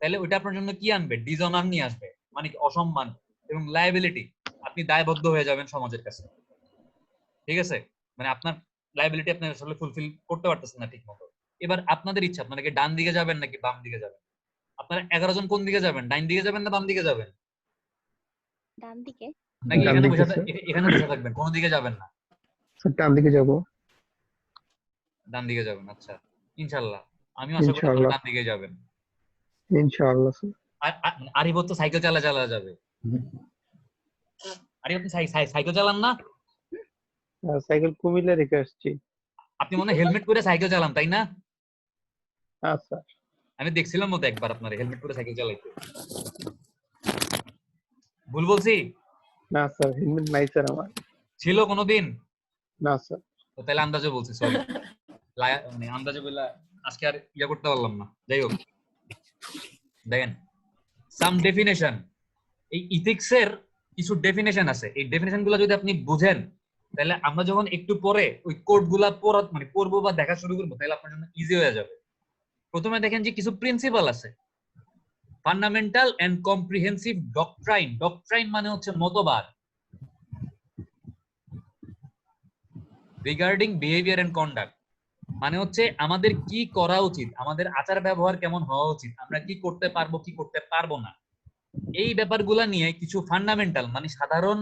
তাহলে ওইটা আপনার জন্য কি আনবে, ডিসঅনার নিয়ে আসবে, মানে কি অসম্মান এবং লায়াবিলিটি। আপনি দায়বদ্ধ হয়ে যাবেন সমাজের কাছে, ঠিক আছে? মানে আপনার লায়াবিলিটি আপনি আসলে ফুলফিল করতে পারতেছেন না ঠিক মতো। এবার আপনাদের ইচ্ছা, আপনারা কি ডান দিকে যাবেন নাকি বাম দিকে যাবেন? আপনারা 11 জন কোন দিকে যাবেন, ডান দিকে যাবেন না বাম দিকে যাবেন? ডান দিকে। নাকি ডান এখানে দিকে, বসে স্যার। এখানে বসে থাকবেন, কোন দিকে যাবেন না? স্যার ডান দিকে যাব। ডান দিকে যাবেন, আচ্ছা। ইনশাআল্লাহ, আমি আশা করি আপনারা ইনশাআল্লাহ। ডান দিকে যাবেন। ইনশাআল্লাহ স্যার। আরিফ তো সাইকেল চালা যাবে। আরিফ আপনি সাইকেল চালান না? সাইকেল কুমিল্লা রেখে আসছি। আপনি মনে হয় হেলমেট পরে সাইকেল চালান তাই না? আচ্ছা আমি দেখছিলাম মতো একবার আপনার হেলমেট পরে সাইকেল চালাইতে। ভুল বলছি? না স্যার, হেলমেট নাই স্যার আমার। ছিল কোনোদিন? না স্যার। তো তাহলে আন্দাজে বলছি, সরি। মানে আন্দাজে বললা আজকে আর ইয়া করতে পারলাম না। যাই হোক, দেখেন সাম ডেফিনেশন, এই ইথিক্স এর কিছু ডেফিনেশন আছে। এই ডেফিনেশন গুলো যদি আপনি বুঝেন, তাহলে আমরা যখন একটু পরে ওই কোড গুলা পড়বো বা দেখা শুরু করবো, তাহলে আপনার জন্য ইজি হয়ে যাবে। প্রথমে দেখেন যে কিছু প্রিন্সিপাল আছে, fundamental and comprehensive doctrine. Doctrine মানে হচ্ছে মতবাদ, রিগার্ডিং বিহেভিয়ার এন্ড কন্ডাক্ট মানে হচ্ছে আমাদের কি করা উচিত, আমাদের আচার ব্যবহার কেমন হওয়া উচিত, আমরা কি করতে পারবো কি করতে পারবো না, এই ব্যাপারগুলা নিয়ে কিছু ফান্ডামেন্টাল মানে সাধারণ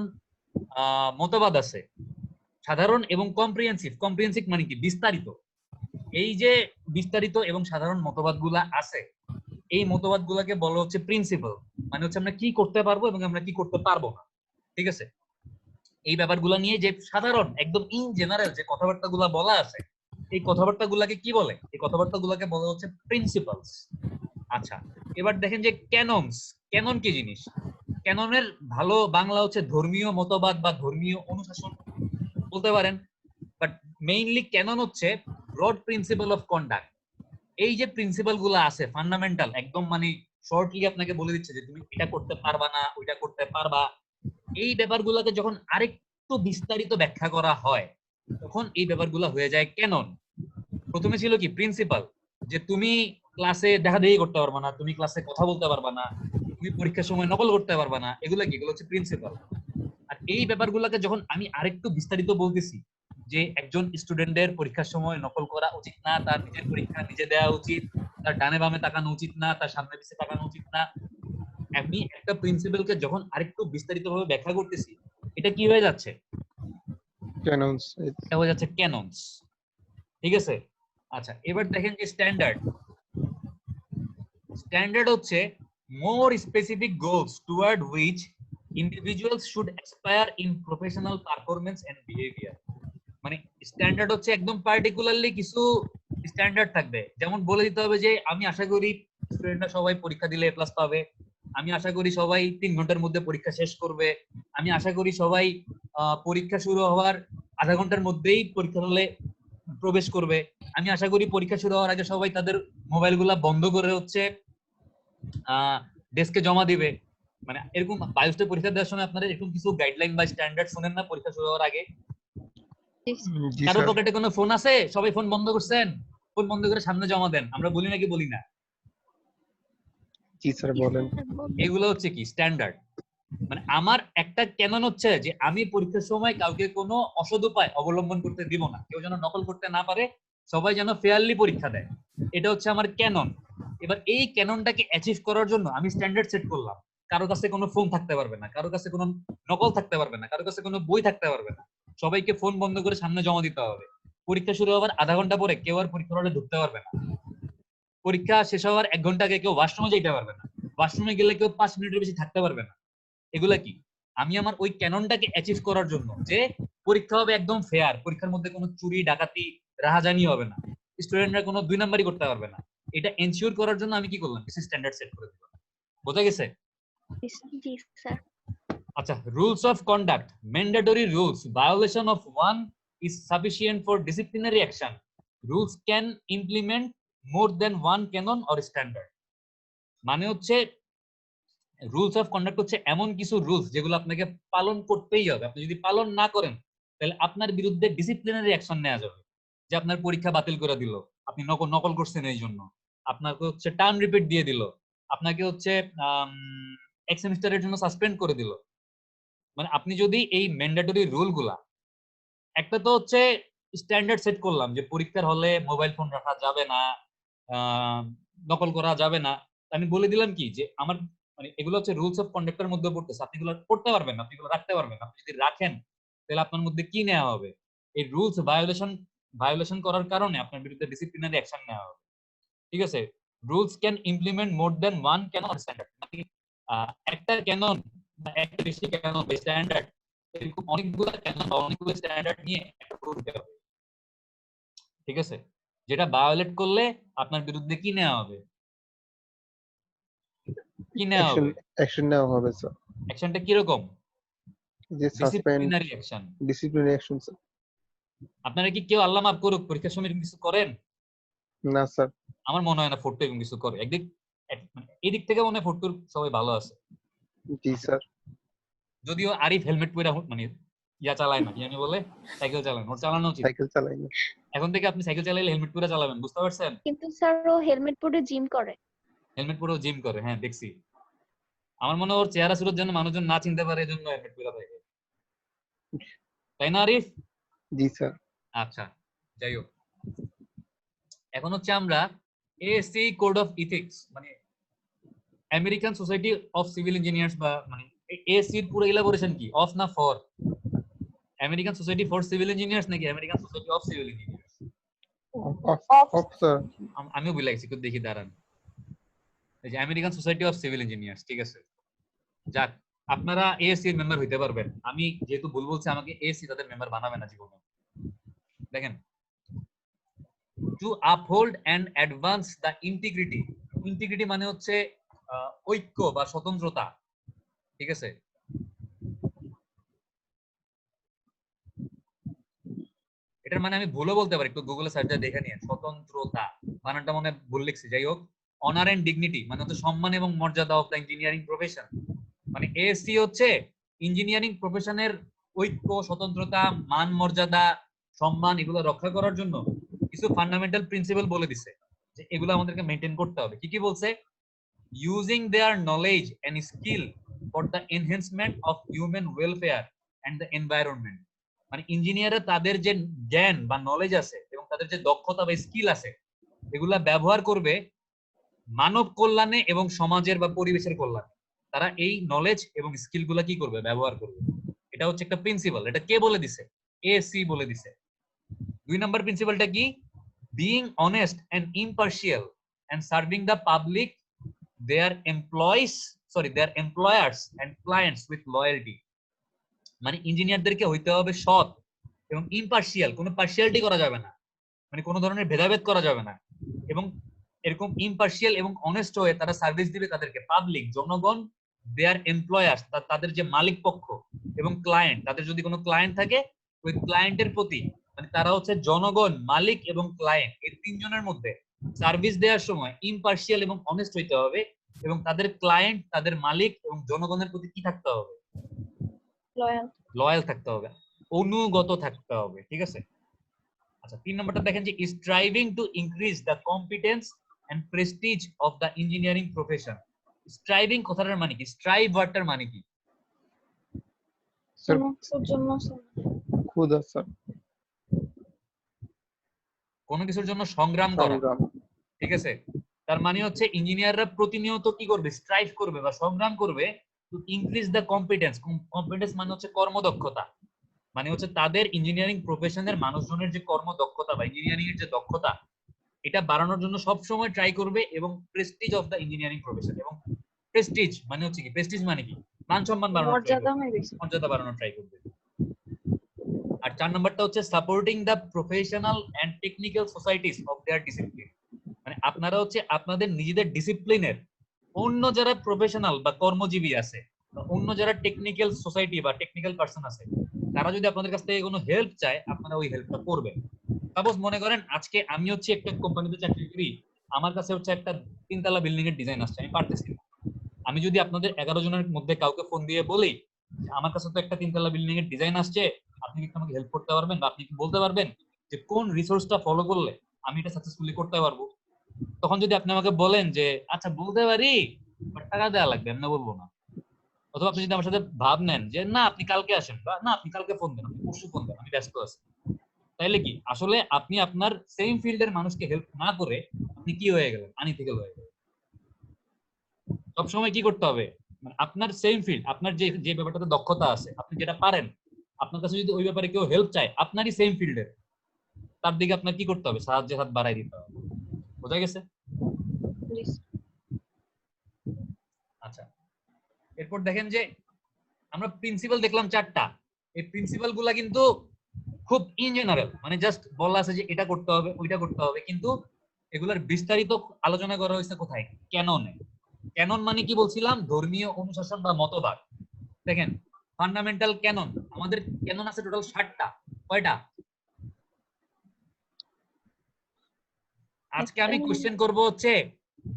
মতবাদ আছে। সাধারণ এবং কম্প্রিহেন্সিভ। কম্প্রিহেন্সিভ মানে কি? বিস্তারিত। এই যে বিস্তারিত এবং সাধারণ মতবাদগুলা আছে, এই মতবাদগুলোকে বলা হচ্ছে প্রিন্সিপাল। মানে হচ্ছে আমরা কি করতে পারবো এবং আমরা কি করতে পারবো না। ঠিক আছে? এই ব্যাপারগুলো নিয়ে যে সাধারণ একদম ইন জেনারেল যে কথাবার্তাগুলো বলা আছে, এই কথাবার্তাগুলোকে কি বলে? এই কথাবার্তাগুলোকে বলা হচ্ছে প্রিন্সিপালস। আচ্ছা, এবার দেখেন যে ক্যাননস। ক্যানন কি জিনিস? ক্যাননের ভালো বাংলা হচ্ছে ধর্মীয় মতবাদ বা ধর্মীয় অনুশাসন বলতে পারেন, বাট মেইনলি ক্যানন হচ্ছে ব্রড প্রিন্সিপাল অফ কন্ডাক্ট। এই যে প্রিন্সিপাল গুলো আছে ফান্ডামেন্টাল, একদম মানে শর্টলি আপনাকে বলে দিচ্ছে যে তুমি এটা করতে পারবা না, ওইটা করতে পারবা। এই ব্যাপারগুলোকে যখন আরেকটু বিস্তারিত ব্যাখ্যা করা হয়, তখন এই ব্যাপারগুলো হয়ে যায় ক্যানন। প্রথমে ছিল কি? প্রিন্সিপাল, যে তুমি ক্লাসে দেখাদেখি করতে পারবা না, তুমি ক্লাসে কথা বলতে পারবা না, তুমি পরীক্ষার সময় নকল করতে পারবা না, এগুলো কি? এগুলো হচ্ছে প্রিন্সিপাল। আর এই ব্যাপারগুলোকে যখন আমি আরেকটু বিস্তারিত বলতেছি, যে একজন স্টুডেন্টের পরীক্ষার সময় নকল করা উচিত না, তার নিজের পরীক্ষা নিজে দেওয়া উচিত, তার ডানে বামে তাকানো উচিত না, তার সামনে পিছে তাকানো উচিত না, আমি একটা প্রিন্সিপালকে যখন আরেকটু বিস্তারিতভাবে ব্যাখ্যা করতেছি, এটা কি হয়ে যাচ্ছে? ক্যাননস। এটা হয়ে যাচ্ছে ক্যাননস। ঠিক আছে? আচ্ছা, এবার দেখেন যে স্ট্যান্ডার্ড। স্ট্যান্ডার্ড হচ্ছে more specific goals toward which individuals should aspire in professional performance and behaviour. মানে স্ট্যান্ডার্ড হচ্ছে একদম পার্টিকুলারলি কিছু স্ট্যান্ডার্ড থাকবে। যেমন বলে দিতে হবে যে আমি আশা করি স্টুডেন্টরা সবাই পরীক্ষা দিলে এ প্লাস পাবে, আমি আশা করি সবাই 3 ঘন্টার মধ্যে পরীক্ষা শেষ করবে, আমি আশা করি সবাই পরীক্ষা শুরু হওয়ার আধা ঘন্টার মধ্যেই পরীক্ষা হলে প্রবেশ করবে, আমি আশা করি পরীক্ষা শুরু হওয়ার আগে সবাই তাদের মোবাইলগুলা বন্ধ করে হচ্ছে ডেস্কে জমা দিবে। মানে এরকম বায়োস্টে পরীক্ষা দেওয়ার সময় আপনারা এরকম কিছু গাইডলাইন বা স্ট্যান্ডার্ড শুনেন না পরীক্ষা শুরু হওয়ার আগে? জি কারো স্যার। পকেটে কোনো ফোন আছে? সবাই ফোন বন্ধ করছেন, ফোন বন্ধ করে সামনে জমা দেন। আমরা বলি নাকি বলি না? জি স্যার বলেন। এগুলো হচ্ছে কি? স্ট্যান্ডার্ড। মানে আমার একটা ক্যানন হচ্ছে যে আমি পরীক্ষার সময় কাউকে কোনো অসৎ উপায় অবলম্বন করতে দিব না, কেউ যেন নকল করতে না পারে, সবাই যেন ফেয়ারলি পরীক্ষা দেয়। এটা হচ্ছে আমার ক্যানন। এবার এই ক্যাননটাকে অ্যাচিভ করার জন্য আমি স্ট্যান্ডার্ড সেট করলাম। কারো কাছে কোনো ফোন থাকতে পারবে না, কারো কাছে কোনো নকল থাকতে পারবে না, কারো কাছে কোনো বই থাকতে পারবে না, সবাইকে ফোন বন্ধ করে সামনে জমা দিতে হবে। পরীক্ষা শুরু হওয়ার আধা ঘন্টা পরে কেউ আর পরীক্ষা হলে ঢুকতে পারবে না। পরীক্ষা শেষ হওয়ার 1 ঘন্টা আগে কেউ ওয়াশরুমে যেতে পারবে না, ওয়াশরুমে গেলে কেউ 5 মিনিটের বেশি থাকতে পারবে না। এগুলা কি? আমি আমার ওই ক্যাননটাকে অ্যাচিভ করার জন্য যে পরীক্ষা হবে একদম ফেয়ার, পরীক্ষার মধ্যে কোনো চুরি ডাকাতি রাহাজানি হবে না, স্টুডেন্টরা কোনো 2 নাম্বারই করতে পারবে না, এটা এনশিওর করার জন্য আমি কি করলাম? কিছু স্ট্যান্ডার্ড সেট করে দিলাম। বোঝা গেছে? জি স্যার। আচ্ছা, rules of conduct. Mandatory rules, violation of one is sufficient for disciplinary action. Rules can implement more than one canon or standard. মানে হচ্ছে রুলস অফ কন্ডাক্ট হচ্ছে এমন কিছু রুলস যেগুলো আপনাকে পালন করতেই হবে। আপনি যদি পালন না করেন, তাহলে আপনার বিরুদ্ধে ডিসিপ্লিনারি অ্যাকশন নেওয়া যাবে। যে আপনার পরীক্ষা বাতিল করে দিল, আপনি নকল করছেন এই জন্য, আপনাকে হচ্ছে টার্ম রিপিট দিয়ে দিল, আপনাকে হচ্ছে এক সেমিস্টারের জন্য সাসপেন্ড করে দিল। মানে আপনি যদি এই ম্যান্ডেটরি রুল গুলা, একটা তো হচ্ছে স্ট্যান্ডার্ড সেট করলাম যে পরীক্ষার হলে মোবাইল ফোন রাখা যাবে না, নকল করা যাবে না, আমি বলে দিলাম কি যে আমার মানে এগুলো হচ্ছে রুলস অফ কন্ডাক্টের মধ্যে পড়তেছে, আপনি এগুলো করতে পারবেন না, আপনি এগুলো রাখতে পারবেন না। আপনি যদি রাখেন তাহলে আপনার মধ্যে কি নেওয়া হবে? এই রুলস ভায়োলেশন করার কারণে আপনার বিরুদ্ধে ডিসিপ্লিনারি অ্যাকশন নেওয়া হবে। ঠিক আছে? Rules can implement more than one canon standard, একটা ক্যানন বা একটা বেশি ক্যানন বা স্ট্যান্ডার্ড, এরকম অনেকগুলো ক্যানন বা অনেকগুলো স্ট্যান্ডার্ড নিয়ে একটা রুল দিতে হবে। ঠিক আছে, যেটা ভায়োলেট করলে আপনার বিরুদ্ধে কি নেওয়া হবে? কি নেওয়া হবে? অ্যাকশন নেওয়া হবে স্যার। অ্যাকশনটা কিরকম? যে suspend, disciplinary action. Disciplinary action sir. আপনারা কি কেউ আল্লাহ মাফ করুক পরীক্ষার সময় এরকম কিছু করেন? না স্যার। আমার মনে হয় না ফোর্টু এরকম কিছু করে। একদিক মানে এই দিক থেকে মনে হয় ফোর্টুর সবাই ভালো আছে। জি স্যার। যদিও আরিফ হেলমেট পরে মানে ইয়া চালায় না, কি জানি বলে, সাইকেল চালায় না, ওর চালানো উচিত। সাইকেল চালাই না। এখন থেকে আপনি সাইকেল চালাইলে হেলমেট পরে চালাবেন, বুঝতে পারছেন? কিন্তু স্যার ও হেলমেট পরে জিম করে। হেলমেট পরেও জিম করে, হ্যাঁ দেখছি। আমার মনে হয় ওর চেহারা সুরত যেন মানুষজন না চিনতে পারে, এজন্য হেলমেট পরে থাকে, তাই না আরিফ? জি স্যার। আচ্ছা, যাই হোক, এখন হচ্ছে আমরা এএসসি কোড অফ ইথিক্স মানে American Society of Civil Engineers বা মানে এএসসি এর পুরো ইলাবোরেশন কি? অফ না for? American Society for Civil Engineers নাকি American Society of Civil Engineers? Of sir. আমিও ভুলে গেছি, একটু দেখি দাঁড়ান। এই যে American Society of Civil Engineers, ঠিক আছে। যাক, আপনারা এএসসি এর মেম্বার হইতে পারবেন। আমি যেহেতু ভুল বলছি, আমাকে এএসসি তাদের মেম্বার বানাবে না জীবনে। দেখেন, to uphold and advance the integrity, integrity মানে হচ্ছে ঐক্য বা স্বতন্ত্রতা, ঠিক আছে। এটার মানে আমি ভুলও বলতে পারি, একটু গুগলে সার্চ দিয়ে দেখে নিন। স্বতন্ত্রতা বানানটা মনে ভুল লিখছি, যাই হোক। অনার এন্ড ডিগনিটি মানে হচ্ছে সম্মান এবং মর্যাদা অফ দ্য ইঞ্জিনিয়ারিং প্রফেশন, মানে এএসসি হচ্ছে ইঞ্জিনিয়ারিং প্রফেশনের ঐক্য, স্বতন্ত্রতা, মান মর্যাদা, সম্মান এগুলো রক্ষা করার জন্য কিছু ফান্ডামেন্টাল প্রিন্সিপাল বলে দিছে যে এগুলো আমাদেরকে মেইনটেইন করতে হবে। কি কি বলছে? Using their knowledge and skill for the enhancement of human welfare and the environment, মানে ইঞ্জিনিয়াররা তাদের যে জ্ঞান বা নলেজ আছে এবং তাদের যে দক্ষতা বা স্কিল আছে এগুলা ব্যবহার করবে মানব কল্যাণে এবং সমাজের বা পরিবেশের কল্যাণে। তারা এই নলেজ এবং স্কিল গুলা কি করবে? ব্যবহার করবে। এটা হচ্ছে একটা প্রিন্সিপাল। এটা কে বলে দিছে? এএসসি বলে দিছে। 2 নাম্বার প্রিন্সিপালটা কি? Being honest and impartial and serving the public, their employers and clients with loyalty, মানে ইঞ্জিনিয়ারদেরকে হইতে হবে সৎ এবং ইম্পার্শিয়াল, কোনো পার্শিয়ালিটি করা যাবে না, মানে কোনো ধরনের ভেদাভেদ করা যাবে না, এবং এরকম ইম্পার্শিয়াল এবং অনেস্ট হয়ে তারা সার্ভিস দিবে তাদেরকে, পাবলিক জনগণ, দেয়ার এমপ্লয়ার্স তাদের যে মালিক পক্ষ, এবং ক্লায়েন্ট তাদের যদি কোনো ক্লায়েন্ট থাকে ওই ক্লায়েন্টের প্রতি, মানে তারা হচ্ছে জনগণ, মালিক এবং ক্লায়েন্ট, এই তিনজনের মধ্যে সার্ভিস দেওয়ার সময় ইম্পার্শিয়াল এবং অনেস্ট হইতে হবে, এবং তাদের ক্লায়েন্ট, তাদের মালিক এবং জনগণের প্রতি কি থাকতে হবে? লয়াল থাকতে হবে, অনুগত থাকতে হবে, ঠিক আছে। আচ্ছা, 3 নম্বরটা দেখেন যে striving to increase the competence and prestige of the engineering profession. Striving কথাটার মানে কি? স্ট্রাইভ ওয়ার্ডটার মানে কি? স্যার জন্য খুদা স্যার। কোনো কিছুর জন্য সংগ্রাম করা, সংগ্রাম। ঠিক আছে। তার মানে হচ্ছে ইঞ্জিনিয়াররা প্রতিনিয়ত কি করবে? স্ট্রাইভ করবে বা সংগ্রাম করবে two increase the competence. Competence মানে হচ্ছে কর্মদক্ষতা, মানে হচ্ছে তাদের ইঞ্জিনিয়ারিং প্রফেশনের মানুষজনের যে কর্মদক্ষতা বা ইঞ্জিনিয়ারিং এর যে দক্ষতা এটা বাড়ানোর জন্য সব সময় ট্রাই করবে, এবং Prestige of the engineering profession, এবং প্রেস্টিজ মানে হচ্ছে কি? প্রেস্টিজ মানে কি? মান সম্মান বাড়ানোর, মর্যাদা বাড়ানোর ট্রাই করবে। আর 4 নম্বরটা হচ্ছে supporting the professional and technical societies of their discipline, মানে আপনারা হচ্ছে আপনাদের নিজেদের ডিসিপ্লিনের অন্য যারা প্রফেশনাল বা কর্মজীবী আছে বা অন্য যারা টেকনিক্যাল সোসাইটি বা টেকনিক্যাল পারসন আছে তারা যদি আপনাদের কাছ থেকে কোনো হেল্প চায় আপনারা ওই হেল্পটা করবেন। সাপোজ মনে করেন আজকে আমি হচ্ছে একটা কোম্পানিতে চাকরি করি, আমার কাছে হচ্ছে একটা 3 তলা বিল্ডিং এর ডিজাইন আসছে, আমি পারতেছি না। আমি যদি আপনাদের 11 জনের মধ্যে কাউকে ফোন দিয়ে বলি আমার কাছে তো একটা 3 তলা বিল্ডিং এর ডিজাইন আসছে, আপনি কি আমাকে হেল্প করতে পারবেন, বা আপনি কি বলতে পারবেন যে কোন রিসোর্সটা ফলো করলে আমি এটা সাকসেসফুলি করতে পারবো? তখন যদি আপনি আমাকে বলেন যে আচ্ছা বলতে পারি বাট টাকা দেওয়া লাগবে, আমি বলবো না। অথবা আপনি যদি আমার সাথে ভাব নেন যে না আপনি কালকে আসেন, বা না আপনি কালকে ফোন দেন, আপনি পরশু ফোন দেন, আমি ব্যস্ত আছি, তাইলে কি আসলে আপনি আপনার সেম ফিল্ডের মানুষকে হেল্প না করে আপনি কি হয়ে গেলেন? আনইথিক্যাল হয়ে গেলেন। সবসময় কি করতে হবে? মানে আপনার সেম ফিল্ড, আপনার যে যে ব্যাপারটাতে দক্ষতা আছে, আপনি যেটা পারেন, আপনার কাছে যদি ওই ব্যাপারে কেউ হেল্প চায় আপনারই সেম ফিল্ডের, তার দিকে আপনার কি করতে হবে? সাহায্যের হাত বাড়াই দিতে হবে। বোঝা গেছে? আচ্ছা, এরপর দেখেন যে আমরা প্রিন্সিপাল দেখলাম 4টা। এই প্রিন্সিপাল গুলা কিন্তু খুব ইন জেনারেল, মানে জাস্ট বলা আছে যে এটা করতে হবে ওইটা করতে হবে, কিন্তু এগুলার বিস্তারিত আলোচনা করা হয়েছে কোথায়? ক্যাননে। ক্যানন মানে কি বলছিলাম? ধর্মীয় অনুশাসন বা মতবাদ। দেখেন ফান্ডামেন্টাল ক্যানন, আমাদের ক্যানন আছে টোটাল 60টা। কয়টা? আজকে আমি কোশ্চেন করব হচ্ছে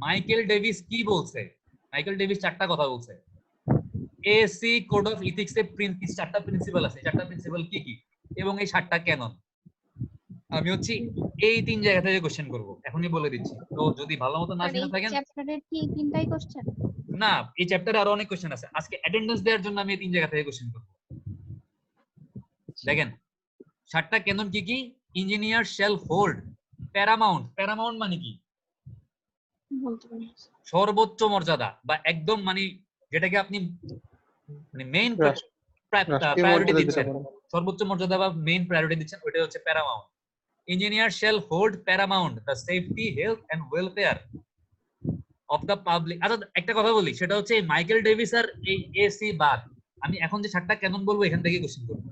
মাইকেল ডেভিস কি বলছে। মাইকেল ডেভিস 4টা কথা বলছে। এসি কোড অফ ইথিক্স এর 4টা প্রিন্সিপাল আছে, 4টা প্রিন্সিপাল কি কি এবং এই 7টা ক্যানন। আমি হচ্ছে এই 3 জায়গা থেকে কোশ্চেন করব, এখনই বলে দিচ্ছি। তো যদি ভালো মতো না শুনে থাকেন, চ্যাপ্টারের কি 3টাই কোশ্চেন? না, এই চ্যাপ্টারে আরো অনেক কোশ্চেন আছে। আজকে অ্যাটেন্ডেন্স দেওয়ার জন্য আমি এই 3 জায়গা থেকে কোশ্চেন করব। দেখেন 7টা ক্যানন কি কি? Engineer shall hold Paramount. Paramount মানে কি? সর্বোচ্চ মর্যাদা বা একদম মানে যেটাকে আপনি মানে মেইন প্রায়োরিটি দিচ্ছেন, সর্বোচ্চ মর্যাদা বা মেইন প্রায়োরিটি দিচ্ছেন, ওইটা হচ্ছে paramount. Engineer shall hold paramount the safety, health and welfare of the public. আচ্ছা একটা কথা বলি, সেটা হচ্ছে মাইকেল ডেভিস আর এই এসি বাদ আমি এখন যে 7টা ক্যানন বলবো এখান থেকে কোশ্চেন করব।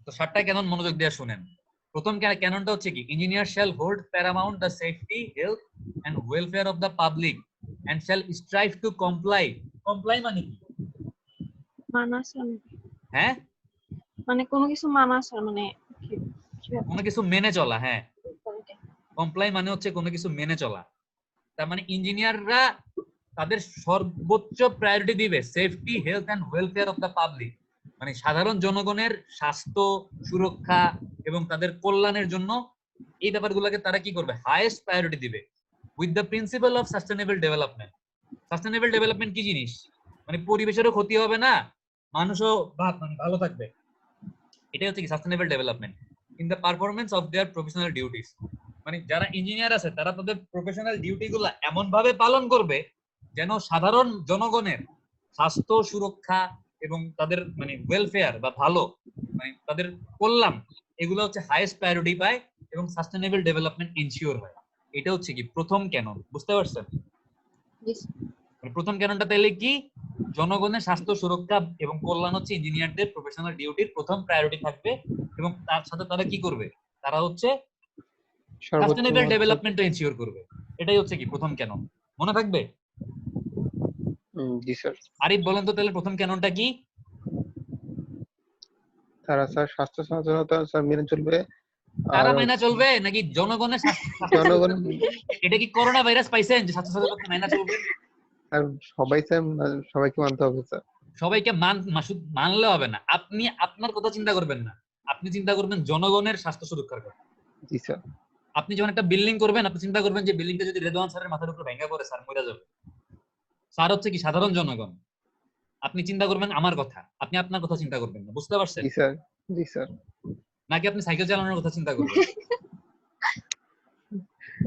তো 7টা ক্যানন মনোযোগ দিয়ে শুনেন। প্রথম ক্যাননটা হচ্ছে কি? Engineer shall hold paramount the safety, health and welfare of the public and shall strive to comply. Comply মানে কি? হ্যাঁ, মানে কোনো কিছু মানা চলা, মানে কোনো কিছু মেনে চলা। হ্যাঁ, কমপ্লাই মানে হচ্ছে কোনো কিছু মেনে চলা। তার মানে ইঞ্জিনিয়াররা তাদের সর্বোচ্চ প্রায়োরিটি দিবে safety, health and welfare of the public, মানে সাধারণ জনগণের স্বাস্থ্য, সুরক্ষা এবং তাদের কল্যাণের জন্য এই ব্যাপারগুলোকে তারা কি করবে? হাইয়েস্ট প্রায়োরিটি দিবে with the principal of sustainable development. Sustainable development কি জিনিস? মানে পরিবেশেরও ক্ষতি হবে না, মানুষও ভালো থাকবে। এটাই হচ্ছে কি sustainable development in the performance of their professional duties. মানে যারা ইঞ্জিনিয়ার আছে তারা তাদের প্রফেশনাল ডিউটি গুলা এমন ভাবে পালন করবে যেন সাধারণ জনগণের স্বাস্থ্য, সুরক্ষা এবং তাদের মানে ওয়েলফেয়ার বা ভালো, মানে তাদের কল্যাণ, এগুলো হচ্ছে হাইয়েস্ট প্রায়োরিটি পায় এবং সাস্টেনেবল ডেভেলপমেন্ট ইনশিওর হয়। এটা হচ্ছে কি প্রথম ক্যানন। বুঝতে পারছেন? প্রথম ক্যাননটা তাহলে কি? জনগণের স্বাস্থ্য, সুরক্ষা এবং কল্যাণ হচ্ছে ইঞ্জিনিয়ারদের প্রফেশনাল ডিউটির প্রথম প্রায়োরিটি থাকবে এবং তার সাথে তারা কি করবে? তারা হচ্ছে সাস্টেনেবল ডেভেলপমেন্ট এনশিওর করবে। এটাই হচ্ছে কি প্রথম ক্যানন। মনে থাকবে? জি স্যার। আরিফ বলেন তো তাহলে প্রথম ক্যাননটা কি? তারা স্যার স্বাস্থ্য সচেতনতা স্যার মেনে চলবে। তারা মাইনা চলবে নাকি জনগণের জনগণ? এটা কি করোনা ভাইরাস পাইছেন যে স্বাস্থ্য সচেতনতা মাইনা চলবে? আর সবাই স্যার, সবাইকে মানতে হবে স্যার। সবাইকে মানলে হবে না। আপনি আপনার কথা চিন্তা করবেন না, আপনি চিন্তা করবেন জনগণের স্বাস্থ্য সুরক্ষার কথা। জি স্যার। আপনি যখন একটা বিল্ডিং করবেন, আপনি চিন্তা করবেন যে বিল্ডিংটা যদি রেদওয়ান স্যারের মাথার উপর ভেঙে পড়ে স্যার মরে যাবে। স্যার হচ্ছে কি সাধারণ জনগণ। আপনি চিন্তা করবেন আমার কথা, আপনি আপনার কথা চিন্তা করবেন না। বুঝতে পারছেন? জি স্যার। জি স্যার। নাকি আপনি সাইকেল চালানোর কথা চিন্তা করবেন?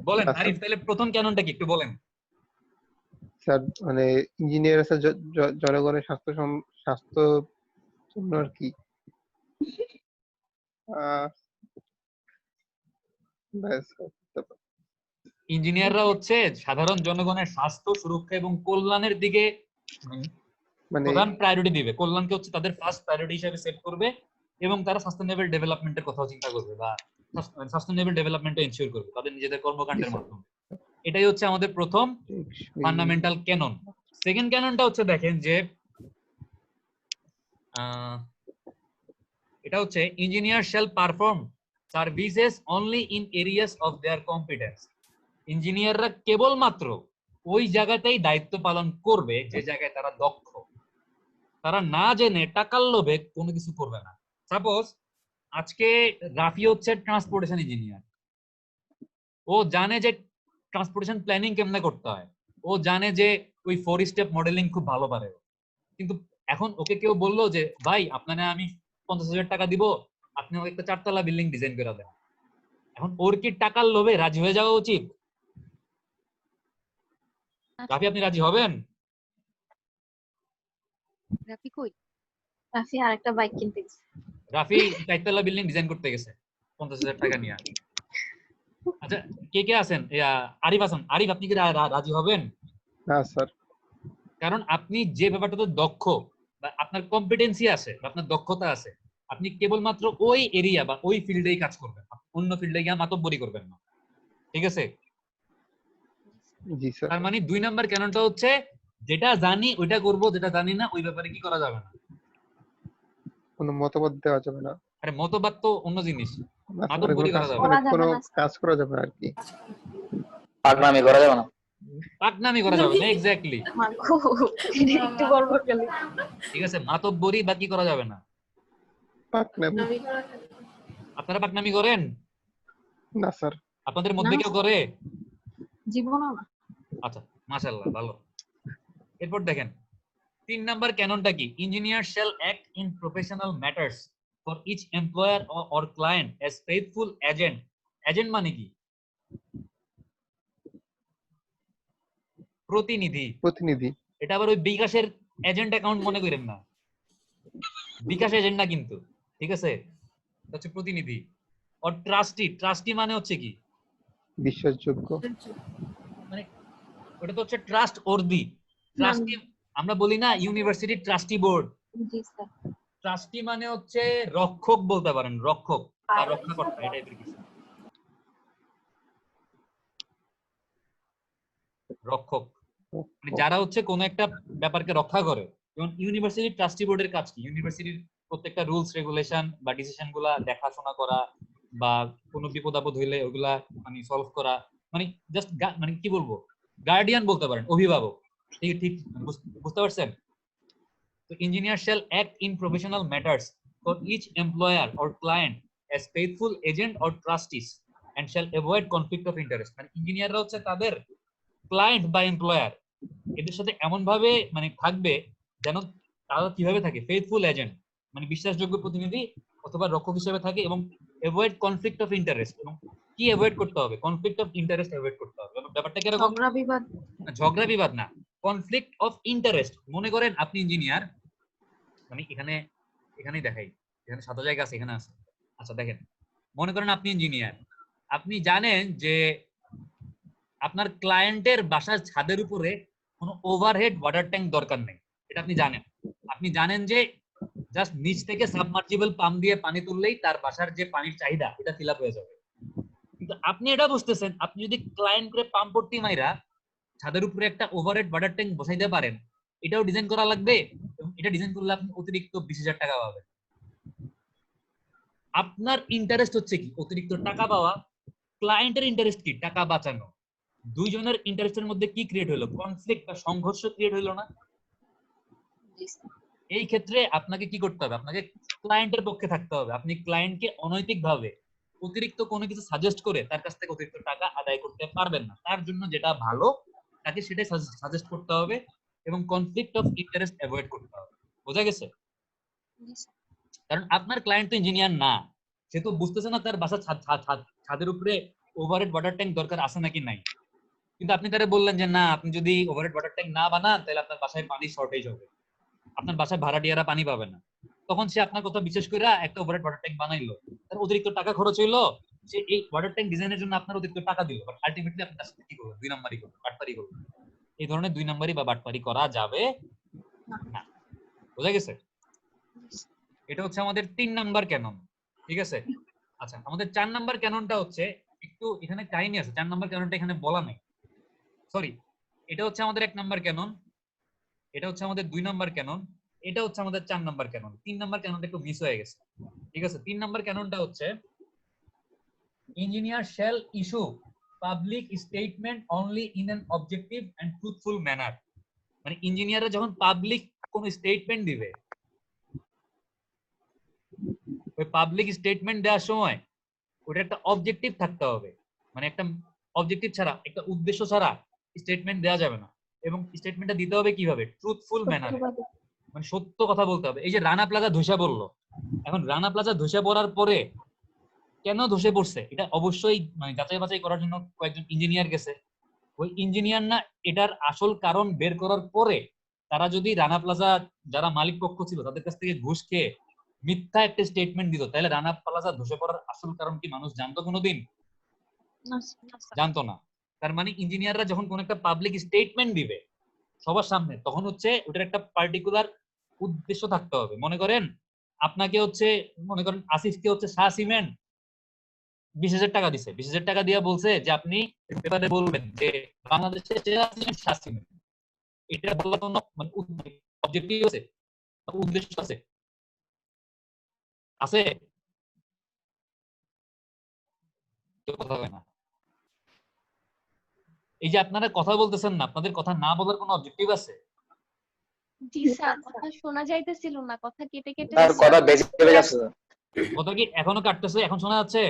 বলেন আরিফ, তাহলে প্রথম ক্যাননটা কি একটু বলেন। স্যার মানে ইঞ্জিনিয়ার স্যার জনগণের স্বাস্থ্য জন্য আর কি ইঞ্জিনিয়াররা হচ্ছে সাধারণ জনগণের স্বাস্থ্য, সুরক্ষা এবং কল্যাণের দিকে মানে প্রধান প্রায়োরিটি দিবে। কল্যাণকে হচ্ছে তাদের ফার্স্ট প্রায়োরিটি হিসেবে সেট করবে এবং তারা সাস্টেনেবল ডেভেলপমেন্টের কথাও চিন্তা করবে বা সাস্টেনেবল ডেভেলপমেন্টটা এনশিওর করবে তাদের নিজেদের কর্মকাণ্ডের মাধ্যমে। এটাই হচ্ছে আমাদের প্রথম ফান্ডামেন্টাল ক্যানন। সেকেন্ড ক্যাননটা হচ্ছে দেখেন যে এটা হচ্ছে engineer shall perform services only in areas of their competence. ইঞ্জিনিয়াররা কেবলমাত্র ওই জায়গাতেই দায়িত্ব পালন করবে যে জায়গায় তারা দক্ষ। তারা না জেনে টাকার লোভে কোনো কিছু করবে না। সাপোজ আজকে রাফি হচ্ছে ট্রান্সপোর্টেশন ইঞ্জিনিয়ার, ও জানে যে ট্রান্সপোর্টেশন প্ল্যানিং কেমনে করতে হয়, ও জানে যে ওই 4 স্টেপ মডেলিং খুব ভালো পারে। কিন্তু এখন ওকে কেউ বললো যে ভাই আপনারা আমি 50,000 টাকা দিব, আপনি আমাকে একটা 4তলা বিল্ডিং ডিজাইন করে দেন। এখন ওর কি টাকার লোভে রাজি হয়ে যাওয়া উচিত? রাফি আপনি রাজি হবেন? রাফি কই? রাফি আরেকটা বাইক কিনতে গেছে। রাফি 4তলা বিল্ডিং ডিজাইন করতে গেছে 50,000 টাকা নিয়ে। আচ্ছা, কে কে আছেন? আরিফ আছেন। আরিফ, আপনি কি রাজি হবেন? না স্যার। কারণ আপনি যে ব্যাপারটাতে দক্ষ বা আপনার কম্পিটেন্সি আছে বা আপনার দক্ষতা আছে, আপনি কেবলমাত্র ওই এরিয়া বা ওই ফিল্ডেই কাজ করবেন, অন্য ফিল্ডে গিয়ে মাতব্বরি করবেন না, ঠিক আছে? জি স্যার। তার মানে 2 নাম্বার ক্যাননটা হচ্ছে যেটা জানি ওইটা করব, যেটা জানি না ওই ব্যাপারে কি করা যাবে না। কোনো মতামত দেওয়া যাবে না। আরে মতবাদ তো অন্য জিনিস, না স্যার, মানে কোনো মাতব্বরি কাজ করা যাবে করা না। যাবে কোনো না স্যার। কাজ করা যাবে না আর কি। পাগনামি করা যাবে না। পাকনামি করা যাবে না, এক্স্যাক্টলি, মাগো, এটা একটু বলবো গেলে। ঠিক আছে? মাতব্বরি বা কি করা যাবে না। পাকনামি। আপনারা পাকনামি করেন? না স্যার। আপনাদের মধ্যে না, কেউ করে? জীবনও না। আচ্ছা, মাশাআল্লাহ, ভালো। এরপর দেখেন 3 নাম্বার ক্যাননটা কি? Engineer shall act in professional matters for each employer or client as faithful agent. Agent মানে কি? প্রতিনিধি। প্রতিনিধি। এটা আবার ওই বিকাশের এজেন্ট অ্যাকাউন্ট মনে করেন না, বিকাশ এজেন্ট না কিন্তু, ঠিক আছে? এটা হচ্ছে প্রতিনিধি। অর ট্রাস্টি, ট্রাস্টি মানে হচ্ছে কি? বিশ্বাসযোগ্য। মানে ওটা তো হচ্ছে ট্রাস্ট অর্দি। ট্রাস্টি আমরা বলি না ইউনিভার্সিটি ট্রাস্টি বোর্ড, জি স্যার। ট্রাস্টি মানে হচ্ছে রক্ষক বলতে পারেন, রক্ষক বা রক্ষাকর্তা, এই টাইপের কিছু। রক্ষক মানে যারা হচ্ছে কোন একটা ব্যাপারকে রক্ষা করে। যেমন ইউনিভার্সিটি ট্রাস্টি বোর্ডের কাজ কি? ইউনিভার্সিটির প্রত্যেকটা রুলস রেগুলেশন বা ডিসিশন গুলা দেখাশোনা করা বা কোনো বিপদ আপদ হইলে ওগুলা মানে সলভ করা, মানে জাস্ট মানে কি বলবো, গার্ডিয়ান বলতে পারেন, অভিভাবক। ঠিক ঠিক বুঝতে পারছেন? তো engineer shall act in professional matters for each employer or client as faithful agent or trustees and shall avoid conflict of interest. মানে ইঞ্জিনিয়াররা হচ্ছে তাদের ক্লায়েন্ট বা এমপ্লয়ার এদের সাথে এমন ভাবে মানে থাকবে যেন তারা কিভাবে থাকে, ফেইথফুল এজেন্ট মানে বিশ্বাসযোগ্য প্রতিনিধি অথবা রক্ষক হিসেবে থাকে, এবং অ্যাভয়েড কনফ্লিক্ট অফ ইন্টারেস্ট। এবং কি অ্যাভয়েড করতে হবে? কনফ্লিক্ট অফ ইন্টারেস্ট অ্যাভয়েড করতে হবে। ব্যাপারটা কিরকম? ঝগড়া বিবাদ। ঝগড়া বিবাদ না, কনফ্লিক্ট অফ ইন্টারেস্ট। মনে করেন আপনি ইঞ্জিনিয়ার, আমি এখানেই দেখাই, এখানে 7 জায়গা আছে, এখানে আছে। আচ্ছা দেখেন, মনে করেন আপনি ইঞ্জিনিয়ার, আপনি জানেন যে আপনার ক্লায়েন্টের বাসার ছাদের উপরে কোনো ওভারহেড ওয়াটার ট্যাঙ্ক দরকার নেই, এটা আপনি জানেন। আপনি জানেন যে জাস্ট নিচ থেকে সাবমার্জিবল পাম্প দিয়ে পানি তুললেই তার বাসার যে পানির চাহিদা এটা ফিল আপ হয়ে যাবে। কিন্তু আপনি এটা বুঝতেছেন, আপনি যদি ক্লায়েন্টকে পাম্প পট্টি মাইরা ছাদের উপরে একটা ওভারহেড ওয়াটার ট্যাঙ্ক বসাইতে পারেন, এটাও ডিজাইন করা লাগবে, এবং এটা ডিজাইন করলে আপনি অতিরিক্ত 20,000 টাকা পাবেন। আপনার ইন্টারেস্ট হচ্ছে কি? অতিরিক্ত টাকা পাওয়া। ক্লায়েন্টের ইন্টারেস্ট কি? টাকা বাঁচানো। দুইজনের ইন্টারেস্টের মধ্যে কি ক্রিয়েট হলো? কনফ্লিক্ট বা সংঘর্ষ ক্রিয়েট হলো না? জি স্যার। এই ক্ষেত্রে আপনাকে কি করতে হবে? আপনাকে ক্লায়েন্টের পক্ষে থাকতে হবে। আপনি ক্লায়েন্টকে অনৈতিকভাবে অতিরিক্ত কোনো কিছু সাজেস্ট করে তার কাছ থেকে অতিরিক্ত টাকা আদায় করতে পারবেন না। তার জন্য যেটা ভালো তাকে সেটাই সাজেস্ট করতে হবে, এবং কনফ্লিক্ট অফ ইন্টারেস্ট অ্যাভয়েড করতে হবে। বোঝা গেছে? জি স্যার। কারণ আপনার ক্লায়েন্ট তো ইঞ্জিনিয়ার না, সে তো বুঝতেছে না তার বাসা ছাদের উপরে ওভারহেড ওয়াটার ট্যাঙ্ক দরকার আছে নাকি নাই। কিন্তু আপনি তারা বললেন যে না, আপনি যদি ওভারহেড ওয়াটার ট্যাঙ্ক না বানান তাহলে আপনার বাসায় পানি শর্টেজ হবে, আপনার বাসায় ভাড়াটিয়ারা পানি পাবে না। তখন সে আপনার কথা বিশেষ করে একটা ওভারহেড ওয়াটার ট্যাঙ্ক বানাইলো, তার অতিরিক্ত টাকা খরচ হইলো, সে এই ওয়াটার ট্যাঙ্ক ডিজাইনের জন্য আপনার অতিরিক্ত টাকা দিল, বাট আলটিমেটলি আপনি তার সাথে কি করবেন? 2 নাম্বারই করবেন, বাটপারি করবেন। এই ধরনের 2 নাম্বারই বা বাটপারি করা যাবে না। বোঝা গেছে? এটা হচ্ছে আমাদের 3 নাম্বার ক্যানন, ঠিক আছে? আচ্ছা, আমাদের 4 নাম্বার ক্যাননটা হচ্ছে একটু এখানে কাহিনী আছে। 4 নাম্বার ক্যাননটা এখানে বলা নাই, সরি। এটা হচ্ছে আমাদের 1 নাম্বার ক্যানন, এটা হচ্ছে আমাদের 2 নাম্বার ক্যানন, এটা হচ্ছে আমাদের 4 নাম্বার ক্যানন। 3 নাম্বার ক্যাননটা একটু মিস হয়ে গেছে, ঠিক আছে? 3 নাম্বার ক্যাননটা হচ্ছে engineer shall issue public statement only in an objective and truthful manner. মানে ইঞ্জিনিয়াররা যখন পাবলিক কোন স্টেটমেন্ট দিবে, ওই পাবলিক স্টেটমেন্ট দেওয়ার সময় ওটা একটা অবজেক্টিভ থাকতে হবে। মানে একটা অবজেক্টিভ ছাড়া, একটা উদ্দেশ্য ছাড়া স্টেটমেন্ট দেওয়া যাবে না। এবং স্টেটমেন্টটা দিতে হবে কিভাবে? ট্রুথফুল ম্যানারে, মানে সত্য কথা বলতে হবে। এই যে রানা প্লাজা ধসে পড়লো, এখন রানা প্লাজা ধসে পড়ার পরে কেন ধসে পড়ছে এটা অবশ্যই মানে যাচাই বাছাই করার জন্য কয়েকজন ইঞ্জিনিয়ার গেছে। ওই ইঞ্জিনিয়ার না এটার আসল কারণ বের করার পরে তারা যদি রানা প্লাজা যারা মালিক পক্ষ ছিল তাদের কাছ থেকে ঘুষ খেয়ে মিথ্যা একটা স্টেটমেন্ট দিত, তাহলে রানা প্লাজা ধসে পড়ার আসল কারণ কি মানুষ জানতো কোনোদিন? না স্যার। জানতো না। তার মানে ইঞ্জিনিয়াররা যখন কোন একটা পাবলিক স্টেটমেন্ট দিবে সবার সামনে, তখন হচ্ছে ওটার একটা পার্টিকুলার উদ্দেশ্য থাকতে হবে। মনে করেন আপনাকে হচ্ছে, মনে করেন আসিফকে হচ্ছে শাহ সিমেন্ট 20,000 টাকা দিছে, 20,000 টাকা দিয়ে বলছে যে আপনি পেপারে বলবেন যে বাংলাদেশের সেরা সিমেন্ট শাহ সিমেন্ট। এটা বলার কোনো মানে অবজেক্টিভ আছে, উদ্দেশ্য আছে? আছে? কেউ কথা বলে না। এই যে আপনারা কথা বলতেছেন না, আপনাদের কথা না বলার কোনো অবজেক্টিভ আছে? জি স্যার, কথা শোনা যাইতেছিল না, কথা কেটে কেটে স্যার যাচ্ছে। কথা বেশি বেড়ে যাচ্ছে স্যার। কথা কি এখনো কাটতেছে? এখন শোনা যাচ্ছে?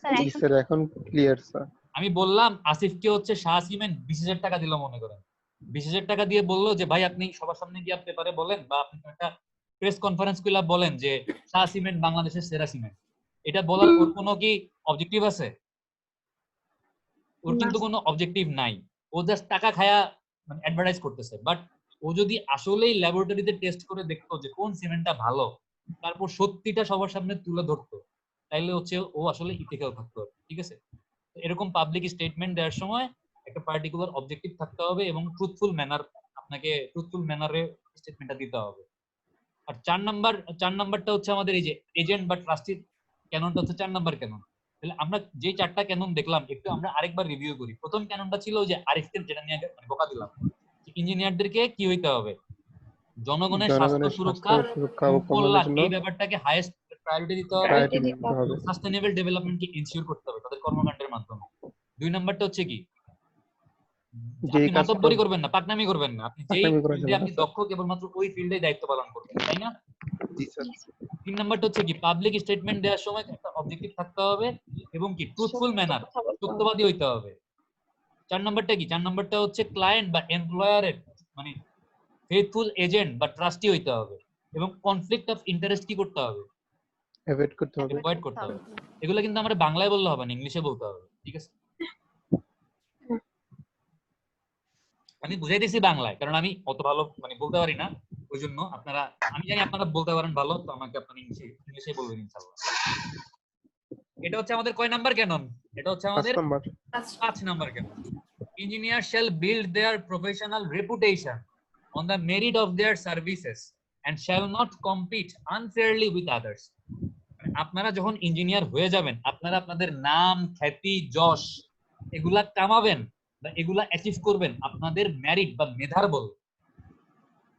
স্যার জি এখন স্যার, এখন ক্লিয়ার স্যার। আমি বললাম আসিফকে হচ্ছে শাহ সিমেন্ট 20,000 টাকা দিল, মনে করেন 20,000 টাকা দিয়ে বললো যে ভাই আপনি সবার সামনে গিয়ে পেপারে বলেন বা আপনি একটা প্রেস কনফারেন্স গুলা বলেন যে শাহ সিমেন্ট বাংলাদেশের সেরা সিমেন্ট। এটা বলার ওর কোনো কি অবজেক্টিভ আছে? ওর কিন্তু কোনো অবজেক্টিভ নাই। ও জাস্ট টাকা খায়া মানে অ্যাডভার্টাইজ করতেছে। বাট ও যদি আসলেই ল্যাবরেটরিতে টেস্ট করে দেখতো যে কোন সিমেন্টটা ভালো, তারপর সত্যিটা সবার সামনে তুলে ধরতো, তাইলে হচ্ছে ও আসলে ইথিক্যাল থাকতো। ঠিক আছে? এরকম পাবলিক স্টেটমেন্ট দেওয়ার সময় একটা পার্টিকুলার অবজেক্টিভ থাকতে হবে এবং ট্রুথফুল ম্যানার, আপনাকে ট্রুথফুল ম্যানারে স্টেটমেন্টটা দিতে হবে। আর 4 নাম্বারটা হচ্ছে আমাদের এই যে এজেন্ট বা ট্রাস্টি ক্যাননটা হচ্ছে 4 নাম্বার ক্যানন। তাহলে আমরা যে 4টা ক্যানন দেখলাম একটু আমরা আরেকবার রিভিউ করি। প্রথম ক্যাননটা ছিল যে আরিফকে যেটা নিয়ে মানে বকা দিলাম, ইঞ্জিনিয়ারদেরকে কি হইতে হবে, জনগণের স্বাস্থ্য জনগণের সুরক্ষা স্বাস্থ্য সুরক্ষা ও কল্যাণের কল্যাণ জন্য এই ব্যাপারটাকে হাইয়েস্ট প্রায়োরিটি দিতে হবে, প্রায়োরিটি দিতে হবে। সাস্টেনেবল ডেভেলপমেন্টকে ইনসিওর করতে হবে তাদের কর্মকাণ্ডের মাধ্যমে। 2 নাম্বারটা হচ্ছে কি, যে আপনি কাজটা মাতব্বরি করবেন না, পাকনামি করবেন না, আপনি যেই পাকনামি করা ফিল্ডে যাবে না আপনি স্যার। দক্ষ কেবলমাত্র ওই ফিল্ডে দায়িত্ব পালন করবেন, তাই না? জি স্যার। 3 নাম্বারটা হচ্ছে কি, পাবলিক স্টেটমেন্ট দেওয়ার সময় একটা অবজেক্টিভ থাকতে হবে এবং কি ট্রুথফুল ম্যানার, সত্যবাদী হইতে হবে। 4 নাম্বারটা কি, 4 নাম্বারটা হচ্ছে ক্লায়েন্ট বা এমপ্লয়ারের মানে ফেথফুল এজেন্ট বা ট্রাস্টি হইতে হবে এবং কনফ্লিক্ট অফ ইন্টারেস্ট কি করতে হবে, অ্যাভয়েড করতে হবে। অ্যাভয়েড করতে হবে। এগুলো কিন্তু আমরা বাংলায় বললে হবে না, ইংলিশে বলতে হবে। ঠিক আছে? আমি বুঝাইতেছি বাংলায়, কারণ আমি অত ভালো মানে বলতে পারি না, ওই জন্য আপনারা, আমি জানি আপনারা বলতে পারেন ভালো, তো আমাকে আপনারা ইংলিশে বলবেন ইনশাআল্লাহ। এটা হচ্ছে আমাদের কয় নাম্বার ক্যানন? এটা হচ্ছে 5 আমাদের number. 5 number canon. Engineer shall build their professional reputation on the merit of their services and shall not compete unfairly with others. আপনারা যখন ইঞ্জিনিয়ার হয়ে যাবেন, আপনারা আপনাদের নাম, খ্যাতি, যশ এগুলা কামাবেন বা এগুলা অ্যাচিভ করবেন আপনাদের মেরিট বা মেধার বল।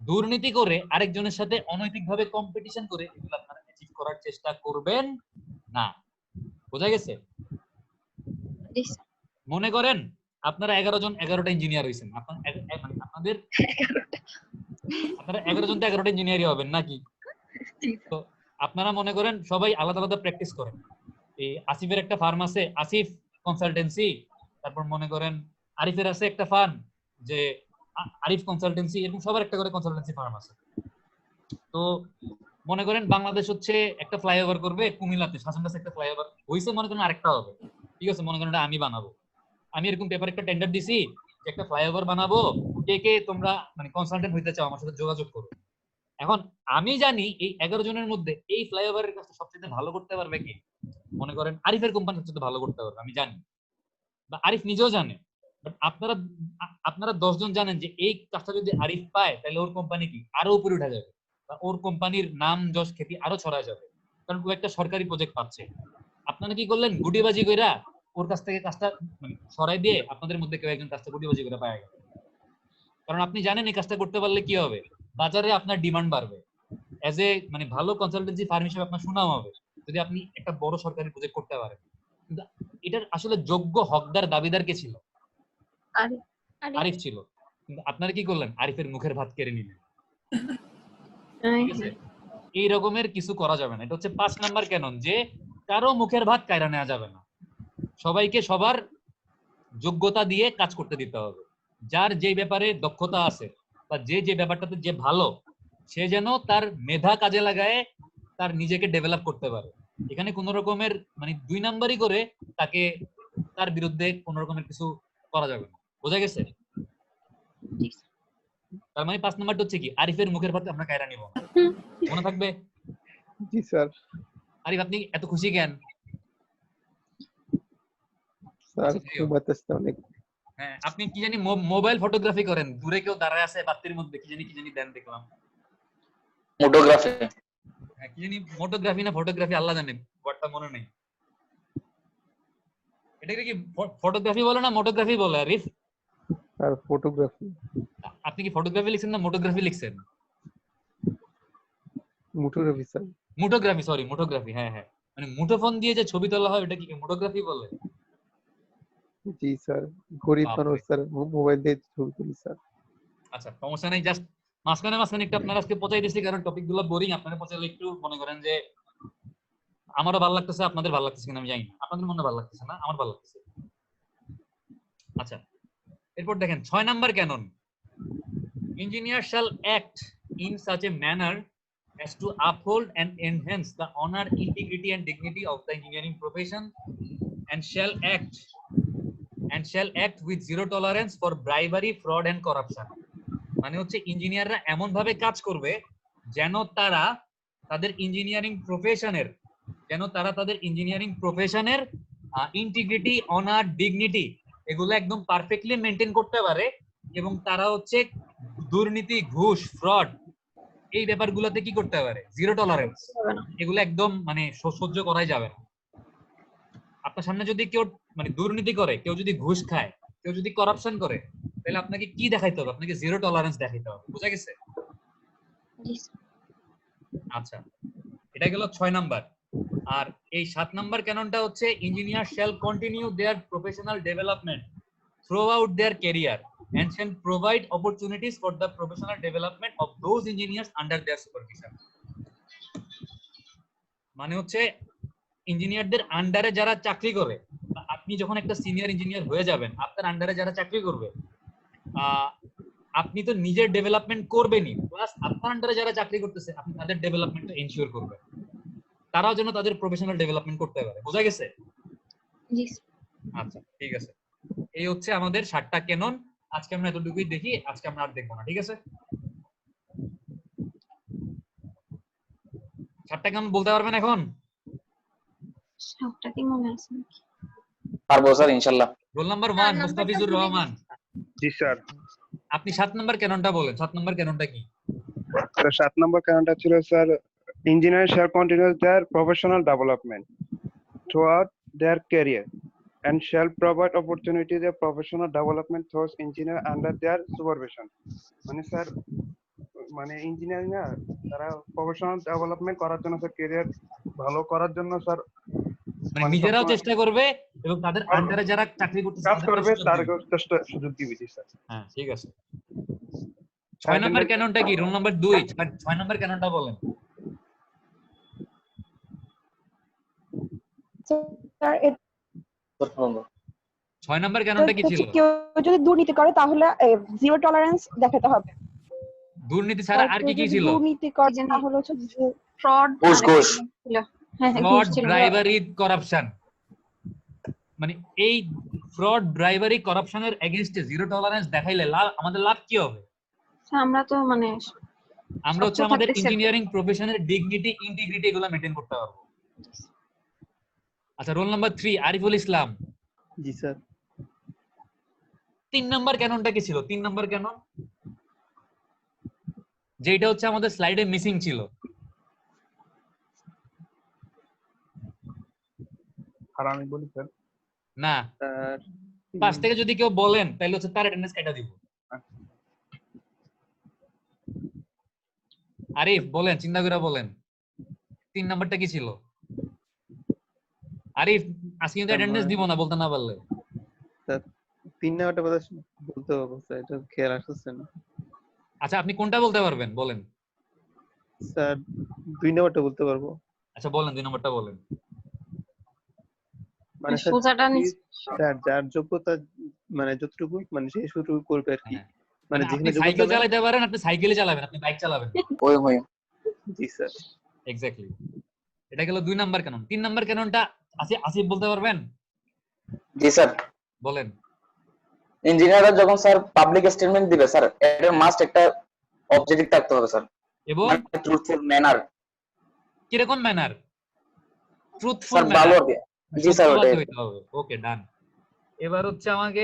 দুর্নীতি করে আরেকজনের সাথে অনৈতিকভাবে কম্পিটিশন করে এগুলো আপনারা অ্যাচিভ করার চেষ্টা করবেন না। বোঝা গেছে? জি স্যার। মনে করেন আপনারা 11 জন 11টা ইঞ্জিনিয়ার হইছেন, আপনাদের আপনারা 11 জন তো 11টা ইঞ্জিনিয়ারই হবেন নাকি? তো আপনারা মনে করেন সবাই আলাদা আলাদা প্র্যাকটিস করেন। এই আসিফের একটা ফার্ম আছে, আসিফ কনসালটেন্সি, তারপর মনে করেন আরিফের আছে একটা ফার্ম যে আরিফ কনসালটেন্সি, এরকম সবার একটা করে কনসালটেন্সি ফার্ম আছে। তো মনে করেন বাংলাদেশ হচ্ছে একটা ফ্লাইওভার করবে, কুমিল্লাতে শাসনগাছে একটা ফ্লাইওভার হইছে, মনে করেন আরেকটা হবে। ঠিক আছে? মনে করেন এটা আমি বানাবো, আমি এরকম পেপারে একটা টেন্ডার দিছি যে একটা ফ্লাইওভার বানাবো, কে কে তোমরা মানে কনসালটেন্ট হইতে চাও আমার সাথে যোগাযোগ করো। এখন আমি জানি এই 11 জনের মধ্যে এই ফ্লাইওভারের কাজটা সবচেয়ে ভালো করতে পারবে কি, মনে করেন আরিফের কোম্পানি সবচেয়ে ভালো করতে পারবে, আমি জানি, বা আরিফ নিজেও জানে। বাট আপনারা 10 জন জানেন যে এই কাজটা যদি আরিফ পায় তাহলে ওর কোম্পানি কি আরো উপরে উঠে যাবে বা ওর কোম্পানির নাম যশ খ্যাতি আরো ছড়ায় যাবে, কারণ ও একটা সরকারি প্রজেক্ট পাচ্ছে। আপনারা কি করলেন, গুটিবাজি কইরা ওর কাছ থেকে কাজটা মানে সরাই দিয়ে আপনাদের মধ্যে কেউ একজন কাজটা গুটিবাজি করে পায় গেল। কারণ আপনি জানেন এই কাজটা করতে পারলে কি হবে, বাজারে আপনার ডিমান্ড বাড়বে, এজ এ মানে ভালো কনসালটেন্সি ফার্ম হিসেবে আপনার সুনাম হবে যদি আপনি একটা বড় সরকারি প্রজেক্ট করতে পারেন। কিন্তু এটার আসলে যোগ্য হকদার দাবিদার কে ছিল? আরিফ ছিল। কিন্তু আপনারা কি করলেন, আরিফের মুখের ভাত কেড়ে নিলেন। ঠিক আছে? এই রকমের কিছু করা যাবে না। এটা হচ্ছে 5 নাম্বার ক্যানন, যে কারো মুখের ভাত কাইরা নেওয়া যাবে না, সবাইকে সবার যোগ্যতা দিয়ে কাজ করতে দিতে হবে। যার যে ব্যাপারে দক্ষতা আছে বা যে ব্যাপারটাতে যে ভালো, সে যেন তার মেধা কাজে লাগায় তার নিজেকে ডেভেলপ করতে পারে। এখানে কোন রকমের মানে 2 নাম্বারই করে তাকে তার বিরুদ্ধে কোন রকমের কিছু করা যাবে না। বোঝা গেছে? তার মানে 5 নাম্বারটা হচ্ছে কি, আরিফের মুখের ভাত আমরা কায়রা নিব না। মনে থাকবে? জি স্যার। আরিফ আপনি এত খুশি কেন? স্যার আচ্ছা, যাই হোক। ঘুমাতেছে অনেক। হ্যাঁ, আপনি কি জানি মোবাইল ফটোগ্রাফি করেন, দূরে কেউ দাঁড়ায় আছে বাতির মধ্যে, কি জানি দেন দেখলাম। মোটোগ্রাফি। হ্যাঁ, কি জানি মোটোগ্রাফি না ফটোগ্রাফি আল্লাহ জানে, ওয়ার্ডটা মনে নেই। এটাকে কি ফটোগ্রাফি বলে না মোটোগ্রাফি বলে আরিফ? স্যার ফটোগ্রাফি, আপনি কি ফটোগ্রাফি লিখছেন না মোটোগ্রাফি লিখছেন? মুটোগ্রাফি স্যার। মোটোগ্রাফি, সরি মোটোগ্রাফি, হ্যাঁ হ্যাঁ, মানে মুঠোফোন দিয়ে যে ছবি তোলা হয় ওটা কি মোটোগ্রাফি বলে? জি স্যার, গরিব বাপরে। মানুষ স্যার, মোবাইল দিয়ে ছবি তুলি স্যার। আচ্ছা, সমস্যা নেই, জাস্ট মাঝখানে একটু আপনারা আজকে পচাই দিচ্ছি, কারণ টপিক গুলো বোরিং। আপনারা পচাইলে একটু মনে করেন যে আমারও ভালো লাগতেছে, আপনাদের ভালো লাগতেছে কিনা আমি জানি না, আপনাদের মনে ভালো লাগতেছে না, আমার ভালো লাগতেছে। আচ্ছা, এরপর দেখেন 6 number canon, engineer shall act in such a manner as to uphold and enhance the honor, integrity and dignity of the engineering profession and shall act with zero tolerance for bribery, fraud and corruption. মানে হচ্ছে ইঞ্জিনিয়াররা এমন ভাবে কাজ করবে যেন তারা তাদের ইঞ্জিনিয়ারিং প্রফেশনের ইন্টিগ্রিটি, অনার, ডিগনিটি এগুলো একদম পারফেক্টলি মেনটেন করতে পারে, এবং তারা হচ্ছে দুর্নীতি, ঘুষ, ফ্রড এই ব্যাপারগুলোতে কি করতে পারে, জিরো টলারেন্স, এগুলো একদম মানে সহ্য করাই যাবে না। আপনার সামনে যদি কেউ মানে দুর্নীতি করে, কেউ যদি ঘুষ খায়, কেউ যদি করাপশন করে, তাহলে আপনাকে কি দেখাইতে হবে? আপনাকে জিরো টলারেন্স দেখাইতে হবে। বুঝা গেছে? জি স্যার। আচ্ছা, এটা গেল 6 নাম্বার। আর এই 7 নাম্বার ক্যাননটা হচ্ছে engineer shall continue there professional development through out there career and shall provide opportunities for the professional development of those engineers under their supervision. মানে হচ্ছে ইঞ্জিনিয়ারদের আন্ডারে যারা চাকরি করে, আপনি যখন একটা সিনিয়র ইঞ্জিনিয়ার হয়ে যাবেন, আপনার আন্ডারে যারা চাকরি করবে, আপনি তো নিজের ডেভেলপমেন্ট করবেনই, প্লাস আপনার আন্ডারে যারা চাকরি করতেছে আপনি তাদের ডেভেলপমেন্টটা এনশিওর করবেন, তারাও যেন তাদের প্রফেশনাল ডেভেলপমেন্ট করতে পারে। বোঝা গেছে? জি স্যার। আচ্ছা, ঠিক আছে। এই হচ্ছে আমাদের 7টা ক্যানন। আজকে আমরা এতটুকুই দেখি, আজকে আমরা আর দেখবো না, ঠিক আছে? 7টা ক্যানন বলতে পারবেন এখন? সবটা কি মনে আছে নাকি? পারবো স্যার ইনশাআল্লাহ। রোল নাম্বার 1 নাম্বারটা মুস্তাফিজুর ভুলে রহমান। জি স্যার। আপনি 7 নাম্বার ক্যাননটা বলেন। 7 নাম্বার ক্যাননটা কি? স্যার 7 নম্বর কারণটা ছিল sir, engineer shall continue their professional development throughout their career and shall provide opportunity their professional development through engineer under their supervision. মানে স্যার, মানে ইঞ্জিনিয়ারিং না, তারা প্রফেশনাল ডেভেলপমেন্ট করার জন্য স্যার, ক্যারিয়ার ভালো করার জন্য স্যার, মানে নিজেরাও চেষ্টা করবে এবং তাদের আন্ডারে যারা চাকরি করতেছে কাজ করবে তাদেরকেও তার চেষ্টা সুযোগ দিবে। জি স্যার। হ্যাঁ, ঠিক আছে। 6 নাম্বার ক্যাননটা কি? Roll number 2। 6 নাম্বার ক্যাননটা বলেন। স্যার 6 নাম্বার ক্যাননটা কি ছিল? কেউ যদি দুর্নীতি করে তাহলে জিরো টলারেন্স দেখাতে হবে। দুর্নীতি ছাড়া আর কি কি ছিল? দুর্নীতি করে তাহলে হচ্ছে ফ্রড ঘুষ। ছিল। হ্যাঁ হ্যাঁ, ফ্রড, ঘুষ ছিল। ব্রাইবারি, করাপশন। মানে এই ফ্রড, ব্রাইবারি, করাপশনের এগেইনস্টে জিরো টলারেন্স দেখাইলে আমাদের লাভ কি হবে? স্যার, আমরা তো মানে আমরা হচ্ছে আমাদের ইঞ্জিনিয়ারিং প্রফেশনের ডিগনিটি, ইন্টিগ্রিটি এগুলো মেইনটেইন করতে পারবো। আচ্ছা, রোল নাম্বার 3 আরিফুল ইসলাম। জি স্যার। 3 নাম্বার ক্যাননটা কি ছিল? 3 নাম্বার ক্যানন যেটা হচ্ছে আমাদের স্লাইডে মিসিং ছিল। আর আমি বলি স্যার। না, স্যার 5 থেকে যদি কেউ বলেন তাহলে হচ্ছে তার অ্যাটেন্ডেন্স কেটে দিব। আরিফ বলেন, চিন্তা করে বলেন 3 নাম্বারটা কি ছিল? আরিফ আজকে কিন্তু অ্যাটেন্ডেন্স দিব না বলতে না পারলে। স্যার 3 নাম্বারটা কথা বলতে পারবো স্যার, এটা খেয়াল আসছে না। আচ্ছা, আপনি কোনটা বলতে পারবেন বলেন। স্যার 2 নাম্বারটা বলতে পারবো। আচ্ছা বলেন, 2 নাম্বারটা বলেন। মানে স্যার সোজাটা স্যার যার যোগ্যতা মানে যতটুকু মানে সে শুরু করবে আর কি। হ্যাঁ। মানে আপনি যেখানে সাইকেল যোগ্যতা চালাতে পারেন, আপনি সাইকেলে চালাবেন, আপনি বাইক চালাবেন। ওই জি স্যার। এক্স্যাক্টলি, এটা গেল 2 নাম্বার ক্যানন। 3 নাম্বার ক্যাননটা আসিফ বলতে পারবেন? জি স্যার। বলেন। ইঞ্জিনিয়াররা যখন স্যার পাবলিক স্টেটমেন্ট দিবে স্যার, এটার মাস্ট একটা অবজেক্টিভ থাকতে হবে স্যার, এবং ট্রুথফুল ম্যানার। কিরকম ম্যানার? ট্রুথফুল স্যার ভালো ম্যানার। আর কি। জি স্যার, ওটাই। ওকে, ডান। এবার হচ্ছে আমাকে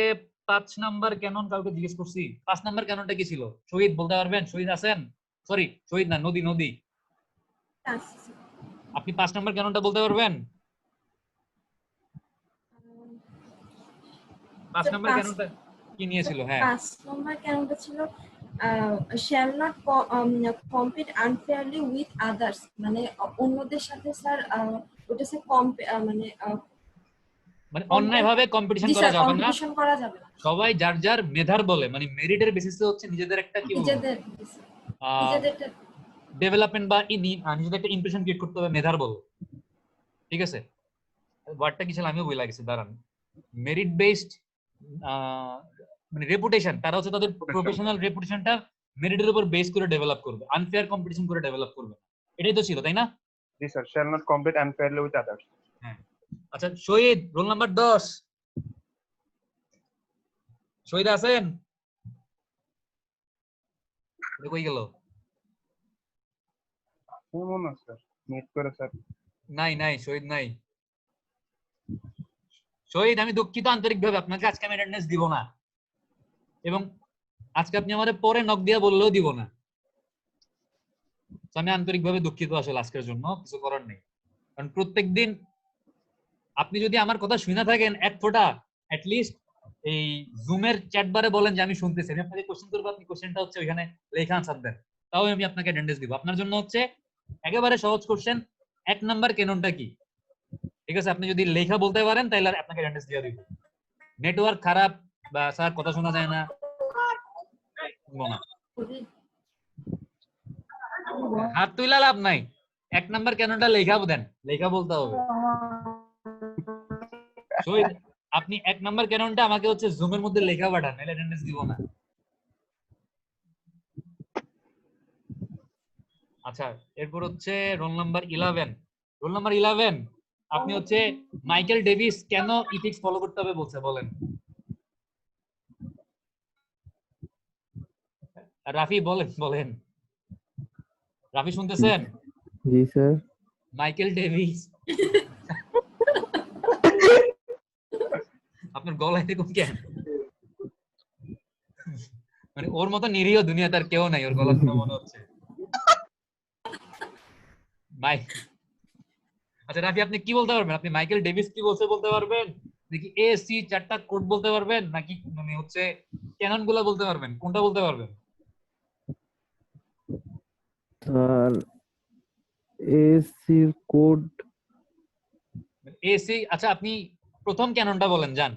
5 নাম্বার ক্যানন কাউকে জিজ্ঞেস করছি। 5 নাম্বার ক্যাননটা কি ছিল? শহীদ বলতে পারবেন? শহীদ আছেন? সরি, শহীদ না, নদী নদী। আপনি 5 নাম্বার ক্যাননটা বলতে পারবেন? 5 নাম্বার ক্যাননটা কি নিয়েছিল? হ্যাঁ, 5 নম্বর ক্যানোনটা ছিল shall not compete unfairly with others, মানে অন্যদের সাথে স্যার ওটা স্যার মানে অন্যায়ভাবে কম্পিটিশন জি করা স্যার, যাবে না। কম্পিটিশন করা যাবে না সবাই যার যার মেধার বলে, মানে মেরিটের বেসিসে হচ্ছে নিজেদের একটা কি বলবো, নিজেদের ডেভেলপমেন্ট বা নিজেদের একটা ইমপ্রেশন ক্রিয়েট করতে হবে মেধার বলে। ঠিক আছে, ওয়ার্ডটা কি ছিল আমিও বলে গেছি, দাঁড়ান। মেরিট বেসড মানে রেপুটেশন, তারা হচ্ছে তাদের প্রফেশনাল রেপুটেশনটা মেরিটের উপর বেস করে ডেভেলপ করবে, আনফেয়ার কম্পিটিশন করে ডেভেলপ করবে। এটাই তো ছিল, তাই না? জি sir, shall not compete unfairly with others. হ্যাঁ। আচ্ছা, শহীদ রোল নাম্বার 10। শহীদ আছেন? কই গেল? মনে হয় স্যার মিট করে স্যার। নাই নাই, শহীদ নাই। শহীদ, আমি দুঃখিত আন্তরিকভাবে, আপনাকে আজকে আমি অ্যাটেন্ডেন্স দিব না, এবং আজকে আপনি আমাদের পরে নক দিয়া বললেও দিব না। আমি আন্তরিকভাবে দুঃখিত আসলে আজকের জন্য, কিছু করার নেই। কারণ প্রত্যেকদিন আপনি যদি আমার কথা শুনে থাকেন এক ফোঁটা, অ্যাট লিস্ট এই জুমের চ্যাট বারে বলেন যে আমি শুনতেছি, আমি আপনাকে কোশ্চেন করবো, আপনি কোশ্চেনটা হচ্ছে ওইখানে লেখা আনসার দেন, তাও আমি আপনাকে অ্যাটেন্ডেন্স দিব। আপনার জন্য হচ্ছে একেবারে সহজ কোশ্চেন, 1 নাম্বার ক্যাননটা কি? ঠিক আছে, আপনি যদি লেখা বলতে পারেন তাহলে আপনাকে অ্যাটেন্ডেন্স দিয়ে দিব। নেটওয়ার্ক খারাপ বা স্যার কথা শোনা যায় না, হাত তুইলা লাভ নাই। 1 নাম্বার ক্যাননটা লেখা দেন, লেখা বলতে হবে। শহীদ, আপনি 1 নাম্বার ক্যাননটা আমাকে হচ্ছে জুমের মধ্যে লেখা পাঠান, নাহলে অ্যাটেন্ডেন্স দিব না। আচ্ছা, এরপর হচ্ছে রোল নাম্বার 11। রোল নাম্বার 11, আপনি হচ্ছে মাইকেল ডেভিস কেন ইথিক্স ফলো করতে হবে বলছে, বলেন। রাফি বলেন, বলেন। রাফি শুনতেছেন? জি স্যার। মাইকেল ডেভিস, আপনার গলায় এরকম কেন? মানে ওর মতো নিরীহ দুনিয়াতে আর কেউ নাই, ওর গলা শুনে মনে হচ্ছে। আচ্ছা রাফি, আপনি কি বলতে পারবেন? আপনি মাইকেল ডেভিস কি বলছে বলতে পারবেন, নাকি এসি 4টা কোড বলতে পারবেন, নাকি মানে হচ্ছে ক্যানন গুলা বলতে পারবেন, কোনটা বলতে পারবেন? Sir AC code, AC. আচ্ছা, আপনি প্রথম ক্যাননটা বলেন জান,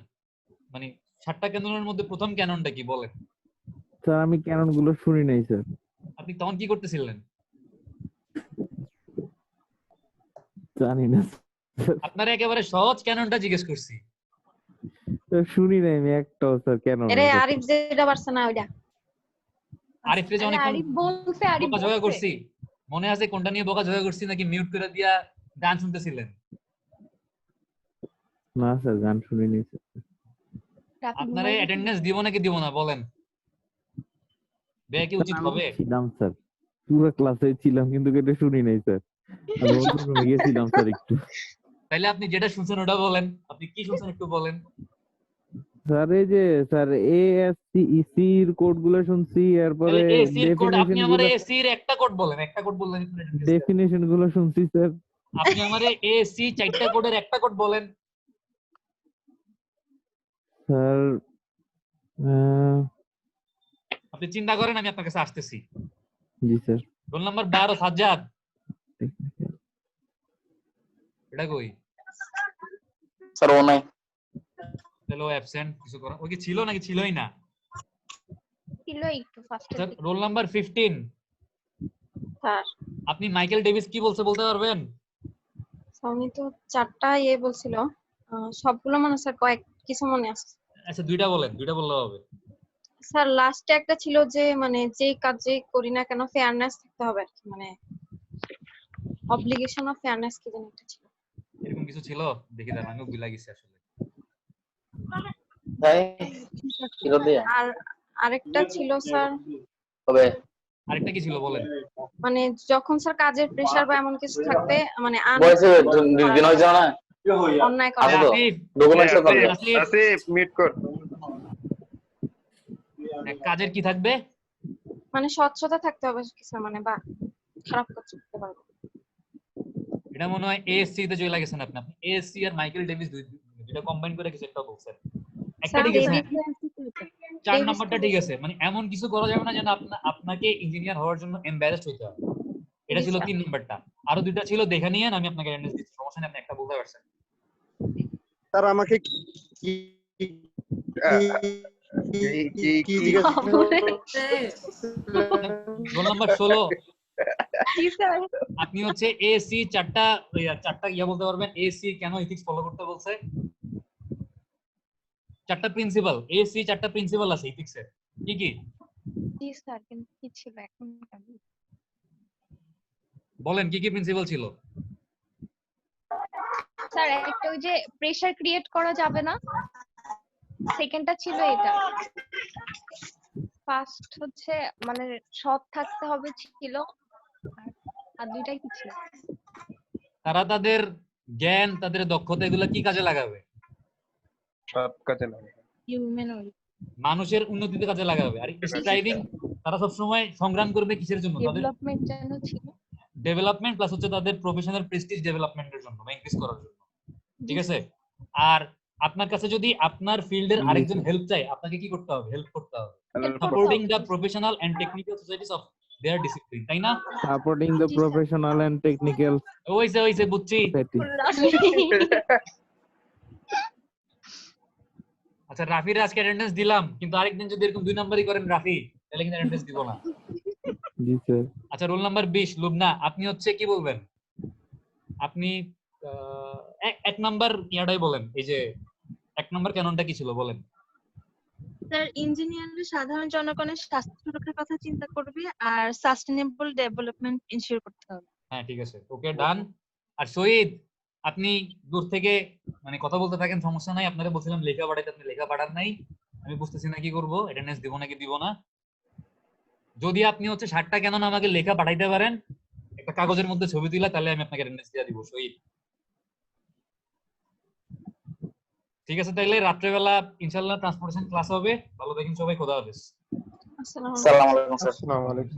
মানে 7টা ক্যাননের মধ্যে প্রথম ক্যাননটা কি বলেন? স্যার আমি ক্যানন গুলো শুনি নাই স্যার। আপনি তখন কি করতেছিলেন? জানি না আপনারা একেবারে সহজ ক্যাননটা জিজ্ঞেস করছি। স্যার, শুনি নাই আমি একটাও স্যার ক্যানন। আরে আরিফ যেটা পারছে না ওইটা। আরিফ রে অনেক আরিফ বলছে, আরিফ বকাঝকা বলছে। করছি, মনে আছে কোনটা নিয়ে বকাঝকা করছি, নাকি মিউট করে দিয়া গান শুনতেছিলেন? না স্যার, গান শুনি নাই স্যার। রাফি আপনারা ঘুমাই গেছে। অ্যাটেন্ডেন্স দিব নাকি দিব না বলেন? বেয়া কি উচিত আমি হবে? ছিলাম স্যার, পুরো ক্লাসে ছিলাম, কিন্তু এটা শুনি নাই স্যার। আমি অন্য রুমে গেছিলাম স্যার একটু। তাইলে আপনি যেটা শুনছেন ওটা বলেন, আপনি কি শুনছেন একটু বলেন। স্যার এই যে স্যার এএসসি ইসি এর কোড গুলো শুনছি, এরপরে এসি এর কোড, আপনি ডেফিনিশন আমারে গুলো, এসি এর একটা কোড বলেন, একটা কোড বললেন। ডেফিনিশন গুলো শুনছি স্যার। আপনি আমারে এসি 4টা কোডের একটা কোড বলেন। স্যার আপনি চিন্তা করেন, আমি আপনার কাছে আসতেছি। জি স্যার। রোল নাম্বার 12 সাজ্জাদ, এটা কই? স্যার ও নাই। হ্যালো, অ্যাবসেন্ট, কিছু করা ওই কি ছিল নাকি ছিলই না? ছিল একটু first. Sir roll number 15, sir আপনি মাইকেল ডেভিস কি বলছে বলতে পারবেন? আমি তো 4টা বলছিল, সবগুলো মনে স্যার কয়েক কিছু মনে আছে। আচ্ছা দুইটা বলেন, দুইটা বললে হবে। স্যার লাস্টে একটা ছিল যে মানে যে কাজে করি না কেন ফেয়ারনেস থাকতে হবে আর কি, মানে অব্লিগেশন অফ ফেয়ারনেস কি যেন একটা ছিল। এরকম কিছু ছিল, দেখি দাঁড়ান, আমিও ভুলে গেছি আসলে। তাই ছিল দিয়ে আর আরেকটা ছিল স্যার, হবে। আরেকটা কি ছিল বলেন? মানে যখন স্যার কাজের প্রেসার বা এমন কিছু থাকবে মানে বয়সে দিন হয়েছে না, অন্যায় করে আসো তো আসিফ, ডকুমেন্টস আসিফ, পারবে আসিফ, আসিফ মিট কর। কাজের কি থাকবে? মানে স্বচ্ছতা থাকতে হবে কিছু, মানে বা খারাপ কাজ করতে পারবে। এটা মনে হয় এএসসি তে চলে গেছেন আপনি। আপনি এএসসি আর মাইকেল ডেভিস দুইটা কম্বাইন করে কিছু একটা বলছেন। একটা স্যার ঠিক আছে, চার ডেভিস নাম্বারটা ঠিক আছে, মানে এমন কিছু করা যাবে না যেন আপনাকে ইঞ্জিনিয়ার হওয়ার জন্য এমবারেসড হইতে হবে। এটা ছিল 3 নাম্বারটা। আরো দুইটা ছিল, দেখে নিয়েন, আমি আপনাকে অ্যাটেন্ডেন্স দিচ্ছি, সমস্যা নেই, আপনি একটা বলতে পারছেন। স্যার আমাকে কি কি জিজ্ঞাসা রোল নাম্বার 16 জি স্যার। আপনি হচ্ছে এএসসি চারটা ইয়া বলতে পারবেন, এএসসি কেন এথিক্স ফলো করতে বলছে? চারটা প্রিন্সিপাল, এএসসি চারটা প্রিন্সিপাল আছে এথিক্সের, কি কি জি স্যার, কিন্তু কি ছিল এখন বলেন, কি কি প্রিন্সিপাল ছিল? স্যার? একটা ওই যে প্রেসার ক্রিয়েট করা যাবে না, সেকেন্ডটা ছিল এটা। ফার্স্ট হচ্ছে মানে সৎ থাকতে হবে ছিল, আর দুইটাই কি ছিল? তারা তাদের জ্ঞান, তাদের দক্ষতা এগুলা কি কাজে লাগাবে? সব কাজে লাগে। হিউম্যান মানুষের উন্নতিতে কাজে লাগাবে। আর স্ট্রাইভিং, তারা সবসময় সংগ্রাম করবে কিসের জন্য? তাদের ডেভেলপমেন্ট যেন ছিল। ডেভেলপমেন্ট প্লাস হচ্ছে তাদের প্রফেশনাল প্রেস্টিজ ডেভেলপমেন্টের জন্য বা ইনক্রিজ করার জন্য, ঠিক আছে? আর আপনার কাছে যদি আপনার ফিল্ডের আরেকজন হেল্প চায়, আপনাকে কি করতে হবে? হেল্প করতে হবে, supporting the professional and technical societies of their discipline, তাই না? Supporting the professional and technical ওইসে বুঝছি। আচ্ছা, রাফির আজকে অ্যাটেন্ডেন্স দিলাম, কিন্তু আরেকদিন যদি এরকম 2 নাম্বারই করেন রাফি, তাহলে কিন্তু অ্যাটেন্ডেন্স দিব না। জি স্যার। আচ্ছা, রোল নাম্বার 20 লুবনা, আপনি হচ্ছে কি বলবেন? আপনি এক নাম্বার ইয়াটাই বলেন, এই যে 1 নাম্বার ক্যাননটা কি ছিল বলেন? স্যার ইঞ্জিনিয়াররা সাধারণ জনগণের স্বাস্থ্য সুরক্ষার কথা চিন্তা করবে আর সাস্টেনেবল ডেভেলপমেন্ট ইনশিওর করতে হবে। হ্যাঁ, ঠিক আছে, ওকে, ডান। আর শহীদ, আপনি দূর থেকে মানে কথা বলতে থাকেন, সমস্যা নাই। আপনারা বলছিলাম লেখা পাঠাইতে, আপনি লেখা পাঠান নাই। আমি বুঝতেছি না কি করব, অ্যাটেন্ডেন্স দিব নাকি দিব না। যদি আপনি হচ্ছে 60টা কেন আমাকে লেখা পাঠাইতে পারেন একটা কাগজের মধ্যে ছবি তুলা, তাহলে আমি আপনাকে অ্যাটেন্ডেন্স দিয়ে দিব শহীদ। ঠিক আছে, তাইলে রাত্রেবেলা ইনশাআল্লাহ ট্রান্সপোর্টেশন ক্লাস হবে। ভালো থাকেন সবাই, খোদা হাফেজ। আসসালামু আসসালামু আলাইকুম স্যার। আসসালামু আলাইকুম।